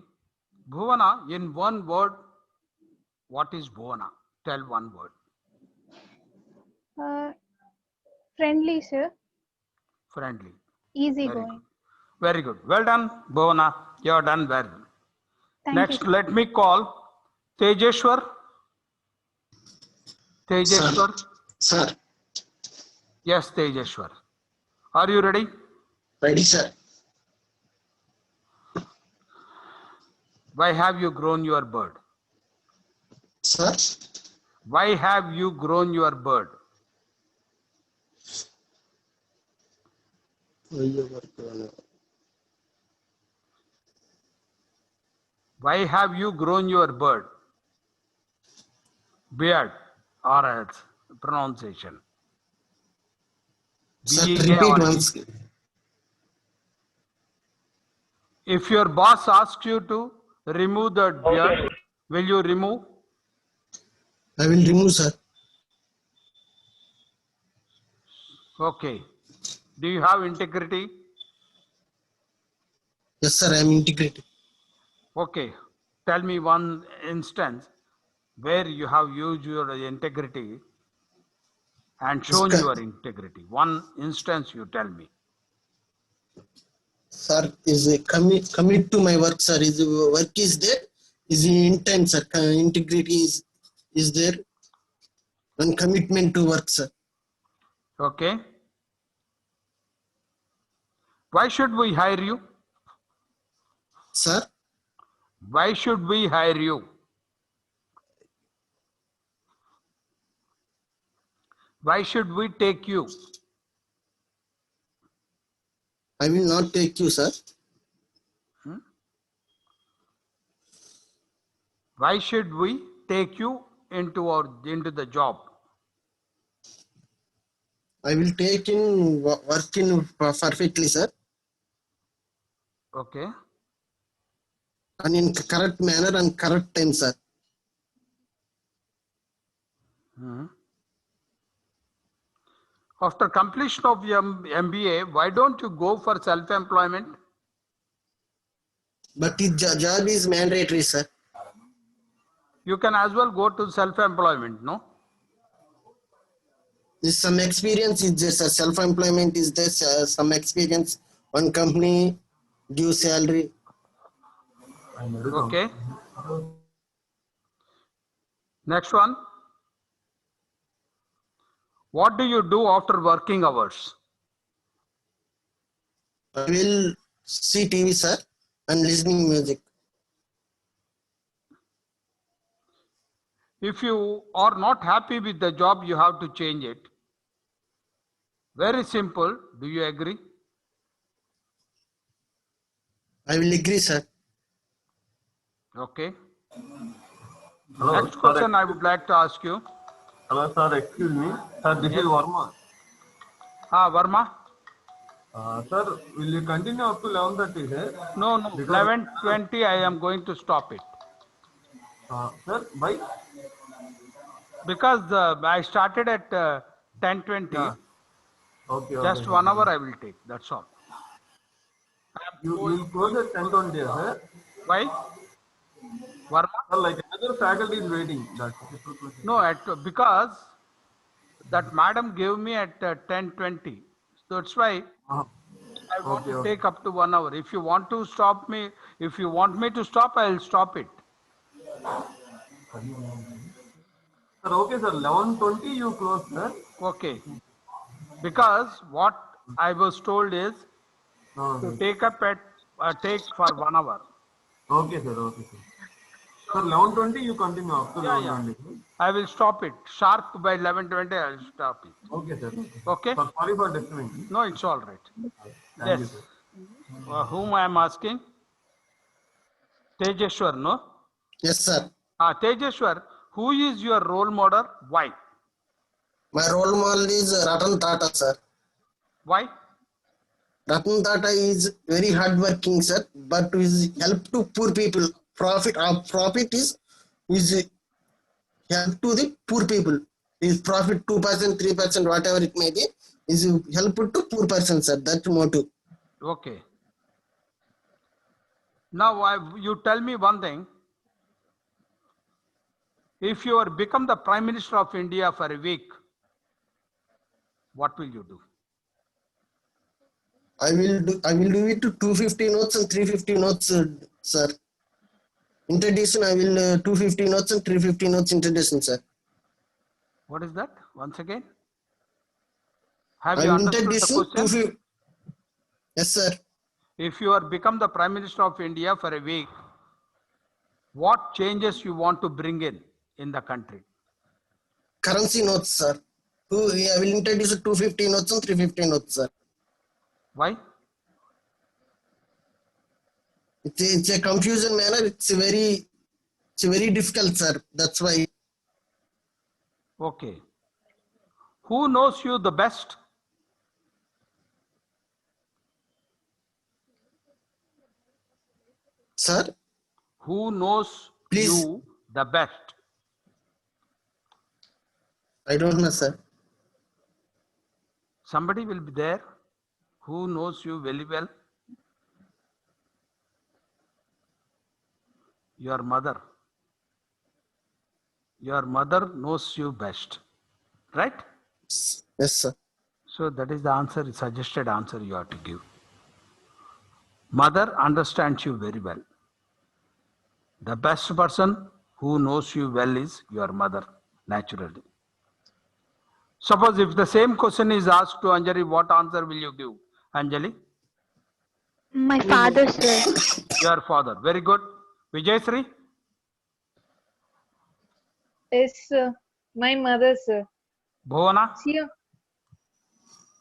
Bhuvana, in one word, what is Bhuvana? Tell one word. Friendly, sir. Friendly. Easy Very going. good. Very good. Well done, Bhuvana. You have done very well. Thank Next, you. let me call Tejeshwar. Tejeshwar. Sir, Yes, Tejeshwar. Are you ready? ready, sir. Why have you grown your bird? Sir, Why have you grown your bird? Why have you grown your bird? Beard or else pronunciation. sir, B-E-A repeat or once. If your boss asks you to remove the beard, will you remove? I will remove, sir. Okay. Do you have integrity? Yes, sir, I am integrated. Okay. Tell me one instance where you have used your integrity and shown your integrity. One instance you tell me. Sir, is a commit to my work, sir. Is work is there? Is intent, sir. Integrity is there, and commitment to work, sir. Okay. Why should we hire you? Sir, Why should we hire you? Why should we take you? I will not take you, sir. Why should we take you into the job? I will take in work in perfectly, sir, Okay. and in correct manner and correct time, sir. After completion of your MBA, why don't you go for self-employment? But the job is mandatory, sir. You can as well go to self-employment, no? There's some experience is just a self-employment is there, some experience. One company give salary. Okay. Next one. What do you do after working hours? I will see TV, sir, and listening music. If you are not happy with the job, you have to change it. Very simple. Do you agree? I will agree, sir. Okay. Hello, Next question I would like to ask you. Hello, sir. Excuse me. Sir, this is Varma. Varma. Sir, will you continue up to 11:30, sir? No. 11:20 I am going to stop it. Sir, why? Because I started at 10:20. Yeah. Okay. Just 1 hour I will take. That's all. You will close at 10:20, sir. Why? Varma? Sir, like another faculty is waiting. That's it. No, because that madam gave me at 10:20. So that's why I want to take up to 1 hour. If you want to stop me, if you want me to stop, I will stop it. Sir, okay, sir. 11:20 you close, sir. Okay. Because what I was told is to take up at take for 1 hour. Okay, sir. Okay, sir. Sir, 11:20 you continue up to 11:20. I will stop it. Sharp by 11:20 I will stop it. Okay, sir. Okay. Sir, sorry for disturbing. No, it's all right. Thank you, Yes. sir. Whom I am asking? Tejeshwar, no? Yes, sir. Tejeshwar, who is your role model? Why? My role model is Ratan Tata, sir. Why? Ratan Tata is very hardworking, sir, but his help to poor people. Profit is help to the poor people. His profit 2%, 3%, whatever it may be, is help to poor person, sir. That's motto. Okay. Now you tell me one thing. If you become the Prime Minister of India for a week, what will you do? I will do it to 250 notes and 350 notes, sir. Introduction, I will 250 notes and 350 notes introduction, sir. What is that? Once again? Have I you will understood the introduction question? Yes, sir. If you become the Prime Minister of India for a week, what changes you want to bring in the country? Currency notes, sir. I will introduce 250 notes and 350 notes, sir. Why? It's a confusion manner. It's very difficult, sir. That's why. Okay. Who knows you the best? Sir? Who knows Please. you the best? I don't know, sir. Somebody will be there who knows you very well. Your mother. Your mother knows you best. Right? Yes, sir. So that is the answer, suggested answer you have to give. Mother understands you very well. The best person who knows you well is your mother, naturally. Suppose if the same question is asked to Anjali, what answer will you give, Anjali? My father, sir. Your father. Very good. Vijayasri? Yes, sir. My mother, sir. Bhuvana? Here.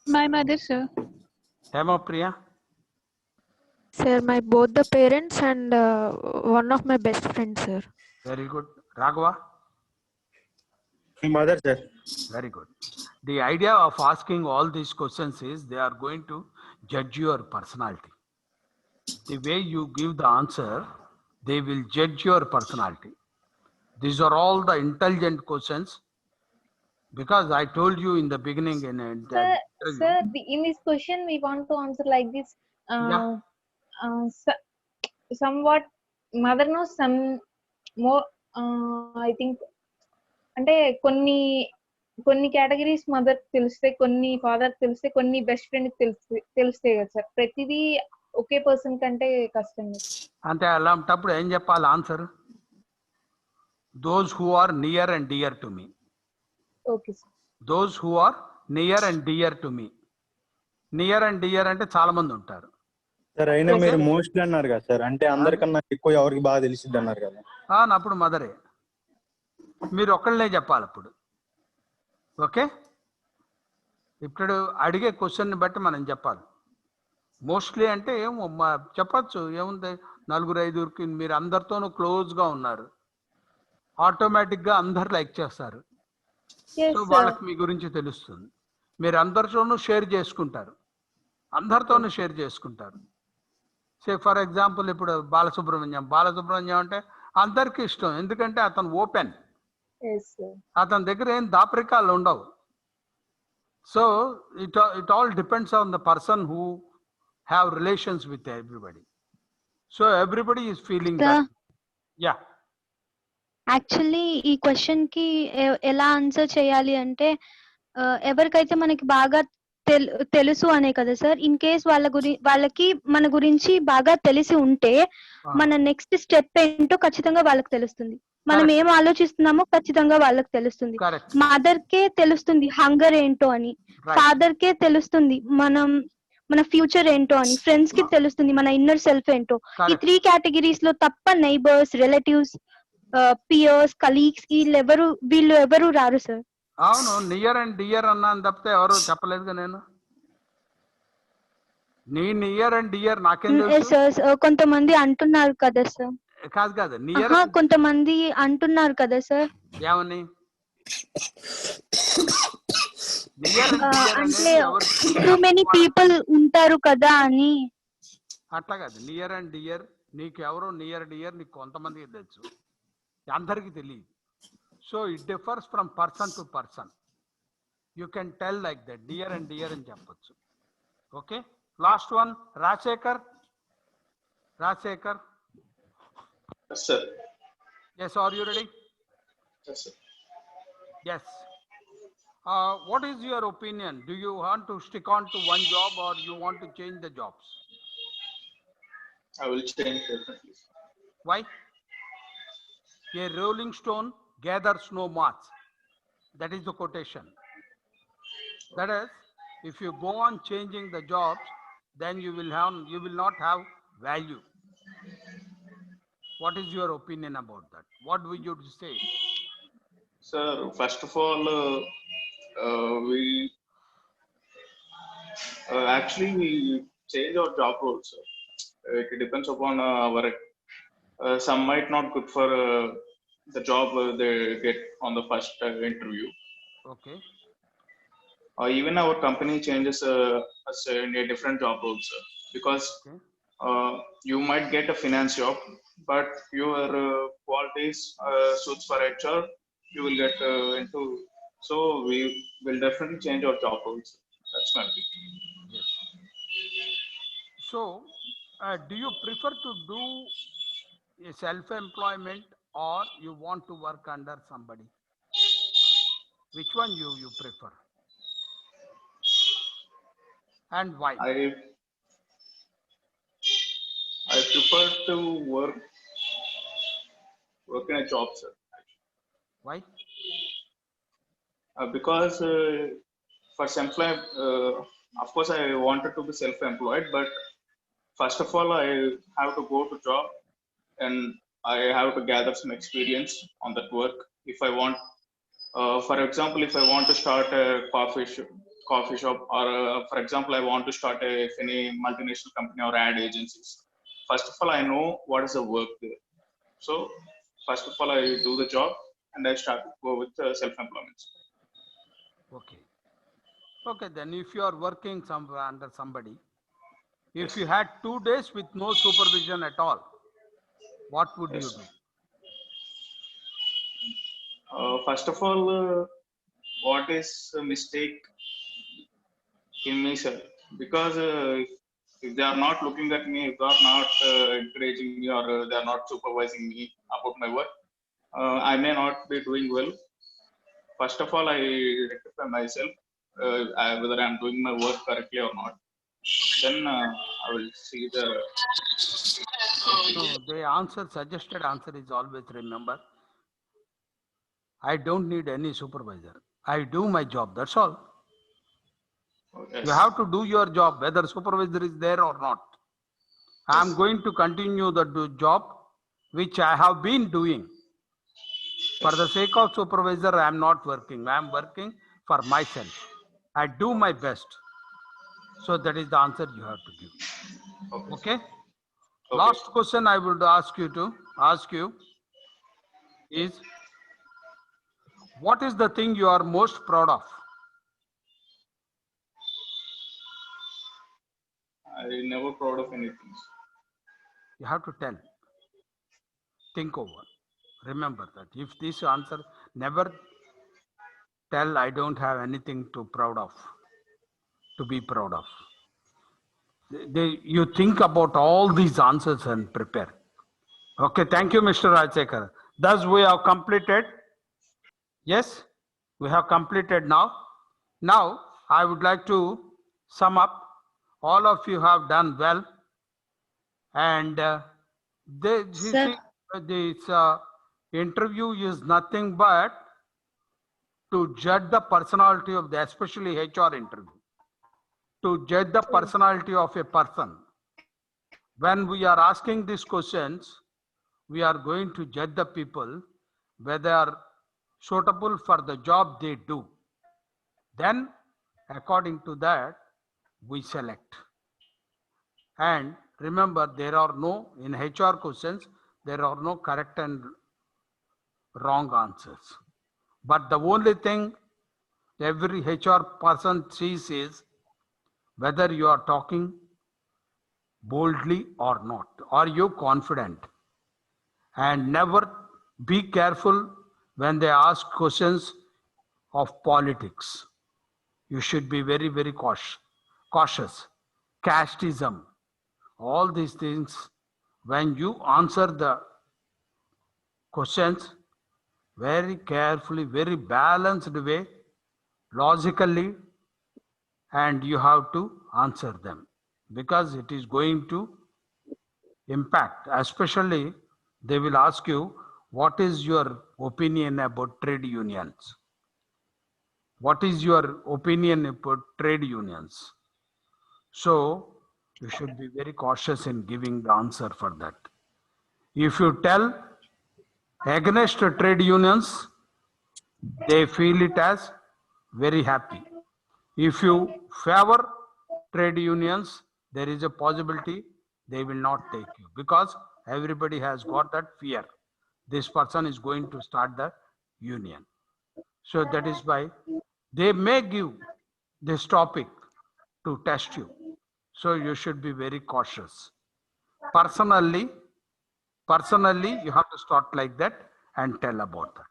My mother, sir. Hema Priya? Sir, my both the parents and one of my best friends, sir. Very good. Raghava? My mother, sir. Very good. The idea of asking all these questions is they are going to judge your personality. The way you give the answer, they will judge your personality. These are all the intelligent questions because I told you in the beginning Sir, in this question we want to answer like this. Somewhat mother knows some more. I think అంటే కొన్ని categories mother తెలుస్తాయి, కొన్ని father తెలుస్తాయి, కొన్ని best friend తెలుస్తాయి కదా sir. ప్రతిదీ ఒకే person కంటే కష్టం. అంటే అలాంటప్పుడు ఏం చెప్పాలి answer? Those who are near and dear to me. Okay sir. Those who are near and dear to me. Near and dear అంటే చాలా మంది ఉంటారు సార్. అయినా మీరు మోస్ట్లీ అన్నారు కదా సార్, అంటే అందరికన్నా ఎక్కువ ఎవరికి బాగా తెలిసిద్ది అన్నారు కదా. అప్పుడు మదరే. మీరు ఒక్కళ్ళనే చెప్పాలి అప్పుడు. ఓకే, ఇప్పుడు అడిగే క్వశ్చన్ని బట్టి మనం చెప్పాలి. మోస్ట్లీ అంటే ఏమో చెప్పచ్చు, ఏముంది, 4-5 మీరు అందరితోనూ క్లోజ్గా ఉన్నారు, ఆటోమేటిక్గా అందరు లైక్ చేస్తారు. సో వాళ్ళకి మీ గురించి తెలుస్తుంది. మీరు అందరితోనూ షేర్ చేసుకుంటారు, అందరితోనూ షేర్ చేసుకుంటారు. సే ఫర్ ఎగ్జాంపుల్ ఇప్పుడు బాలసుబ్రహ్మణ్యం అంటే అందరికీ ఇష్టం, ఎందుకంటే అతను ఓపెన్, అతని దగ్గర ఏం దాపరికాలు ఉండవు. So it all depends on the person who have relations with everybody. So everybody is feeling that. Yeah, actually ఈ క్వశ్చన్ కి ఎలా ఆన్సర్ చేయాలి అంటే ఎవరికైతే మనకి బాగా తెలుసు అనే కదా సార్. ఇన్ కేస్ వాళ్ళకి మన గురించి బాగా తెలిసి ఉంటే మన నెక్స్ట్ స్టెప్ ఏంటో ఖచ్చితంగా వాళ్ళకి తెలుస్తుంది. మనం ఏం ఆలోచిస్తున్నామో ఖచ్చితంగా వాళ్ళకి తెలుస్తుంది. మదర్ కే తెలుస్తుంది హంగర్ ఏంటో అని, ఫాదర్ కే తెలుస్తుంది మన ఫ్యూచర్ ఏంటో అని, ఫ్రెండ్స్ కి తెలుస్తుంది మన ఇన్నర్ సెల్ఫ్ ఏంటో. ఈ 3 కేటగిరీస్ లో తప్ప నైబర్స్, రిలేటివ్స్, పియర్స్, కలీగ్స్ వీళ్ళు ఎవరు రారు సార్. అవును, నియర్ అండ్ డియర్ అన్నాను తప్పితే ఎవరు చెప్పలేదుగా. నేను నీ నియర్ అండ్ డియర్ నాకేం తెలుసు? కొంతమంది అంటున్నారు కదా సార్. కాదు కాదు నియర్ కొంతమంది అంటున్నారు కదా సార్, ఏమని నియర్ అంటే టూ మెనీ పీపుల్ ఉంటారు కదా అని. అట్లా కాదు, నియర్ అండ్ డియర్ నీకు ఎవరో నియర్ డియర్ నీకు కొంతమందికి తెలుసు, అందరికీ తెలియదు. So it differs from person to person. You can tell like that, dear and dear అని చెప్పొచ్చు. Okay, last one Rajasekhar. Rajasekhar, Yes, sir. yes, are you ready? Yes, sir. Yes. What is your opinion? Do you want to stick on to one job or you want to change the jobs? I will change definitely. Why? A rolling stone gathers no moss. That is the quotation. That is, if you go on changing the jobs, then you will not have value. What is your opinion about that? What would you say? Sir, first of all, we actually we change our job roles. Sir. It depends upon our. Some might not good for the job they get on the first interview. Okay. Even our company changes us in a different job roles, sir. Because Okay. You might get a finance job, but your qualities suits for HR, you will get into. So we will definitely change our job roles. That's my opinion. Yes. So, do you prefer to do a self-employment or you want to work under somebody? Which one you prefer? And why? I prefer to work in a job, sir. Why? Because for self-employed, of course, I wanted to be self-employed, but first of all, I have to go to job and I have to gather some experience on that work. If I want, for example, if I want to start a coffee shop, or for example, I want to start any multinational company or ad agencies. First of all, I know what is the work there. So first of all, I do the job and I start to go with self-employment. Okay. Okay, then if you are working somewhere under somebody, if you had 2 days with no supervision at all, what would you do? First of all, what is a mistake in me, sir? Because if they are not looking at me, if they are not encouraging me, or they are not supervising me about my work, I may not be doing well. First of all, I rectify myself whether I am doing my work correctly or not. Then I will see the. No, the suggested answer is always remember, I don't need any supervisor. I do my job, that's all. Yes. You have to do your job, whether supervisor is there or not. I am going to continue the job which I have been doing. For the sake of supervisor, I am not working. I am working for myself. I do my best. So that is the answer you have to give. Okay? Last question I would ask you is, what is the thing you are most proud of? I never proud of anything. You have to tell. Think over. Remember that. If this answer, never tell I don't have anything to be proud of. You think about all these answers and prepare. Okay, thank you, Mr. Rajsekar. Thus we have completed. Yes, we have completed now. Now I would like to sum up. All of you have done well, and this interview is nothing but to judge the personality of especially HR interview, to judge the personality of a person. When we are asking these questions, we are going to judge the people whether they are suitable for the job they do. Then, according to that, we select. And remember, in HR questions, there are no correct and wrong answers. But the only thing every HR person sees is whether you are talking boldly or not. Are you confident? And never be careful when they ask questions of politics. You should be very, very cautious. Casteism, all these things, when you answer the questions very carefully, very balanced way, logically, and you have to answer them because it is going to impact. Especially, they will ask you, what is your opinion about trade unions? What is your opinion about trade unions? So, you should be very cautious in giving the answer for that. If you tell against trade unions, they feel it as very happy. If you favor trade unions, there is a possibility they will not take you because everybody has got that fear. This person is going to start the union. So that is why they may give this topic to test you. So you should be very cautious. Personally, you have to start like that and tell about that.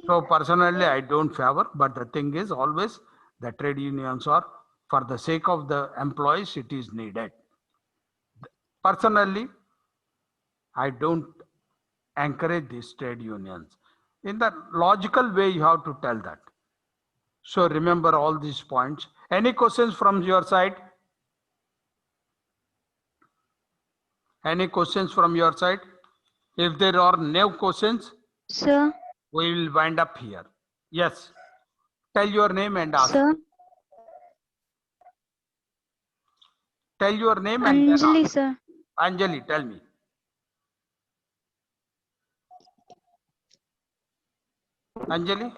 So personally, I don't favor, but the thing is always the trade unions are for the sake of the employees, it is needed. Personally, I don't encourage these trade unions. In the logical way, you have to tell that. So remember all these points. Any questions from your side? Any questions from your side? If there are no questions, Sir. We will wind up here. Yes. Tell your name and ask. Sir. Tell your name and Anjali, then ask. sir. Anjali, tell me. Anjali?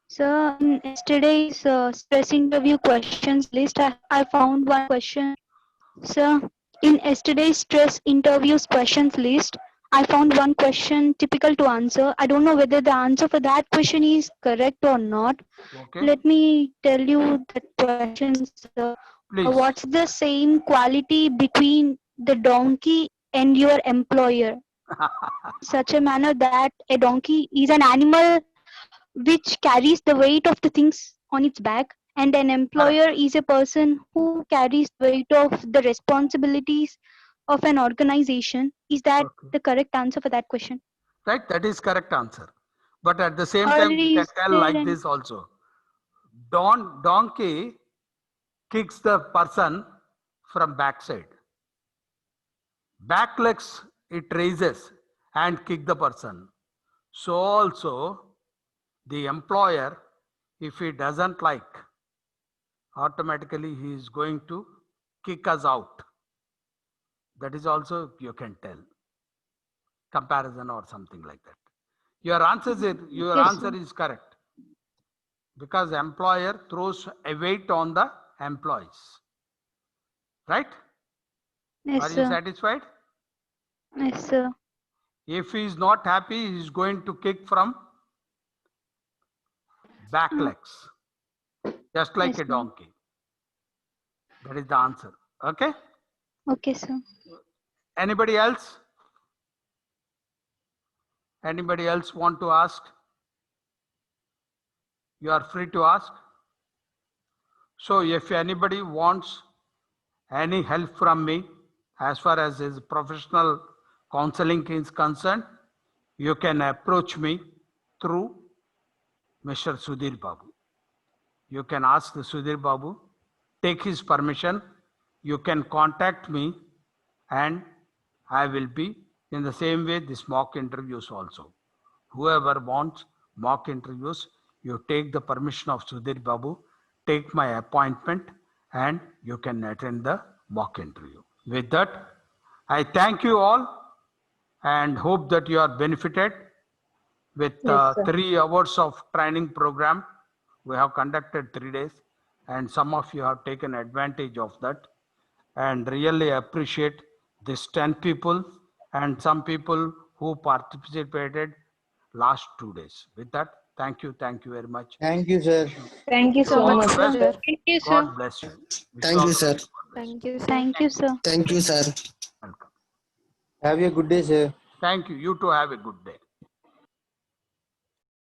Sir, in yesterday's stress interview questions list, I found one question. Sir, in yesterday's stress interviews questions list, I found one question typical to answer. I don't know whether the answer for that question is correct or not. Okay. Let me tell you the question, sir. Please. What's the same quality between the donkey and your employer? Such a manner that a donkey is an animal which carries the weight of the things on its back, and an employer is a person who carries the weight of the responsibilities of an organization. Is that the correct answer for that question? Right, that is correct answer. But at the same Or time, we can is tell there like an- this also. Donkey kicks the person from backside. Back legs it raises and kick the person. So also the employer, if he doesn't like, automatically he is going to kick us out. That is also you can tell. Comparison or something like that. Your answer is correct. Because employer throws a weight on the employees. Right? Yes, Are you sir. satisfied? Yes, sir. If he is not happy, he is going to kick from back legs. Just like Yes, a donkey. That is the answer. Okay? Okay, sir. Anybody else? Anybody else want to ask? You are free to ask. So if anybody wants any help from me as far as his professional counseling is concerned, you can approach me through Mr. Sudhir Babu. You can ask the Sudhir Babu, take his permission, you can contact me, and I will be in the same way this mock interviews also. Whoever wants mock interviews, you take the permission of Sudhir Babu, take my appointment, and you can attend the mock interview. With that, I thank you all and hope that you are benefited with Yes, sir. 3 hours of training program. We have conducted 3 days and some of you have taken advantage of that, and really appreciate these 10 people and some people who participated last 2 days. With that, thank you very much. Thank you, sir. Thank you so All the much, best. sir. Thank you, sir. God bless you. Wish Thank all you, the sir. best. Thank you, sir. Thank you, sir. Thank you, sir. Welcome. Have a good day, sir. Thank you. You too have a good day.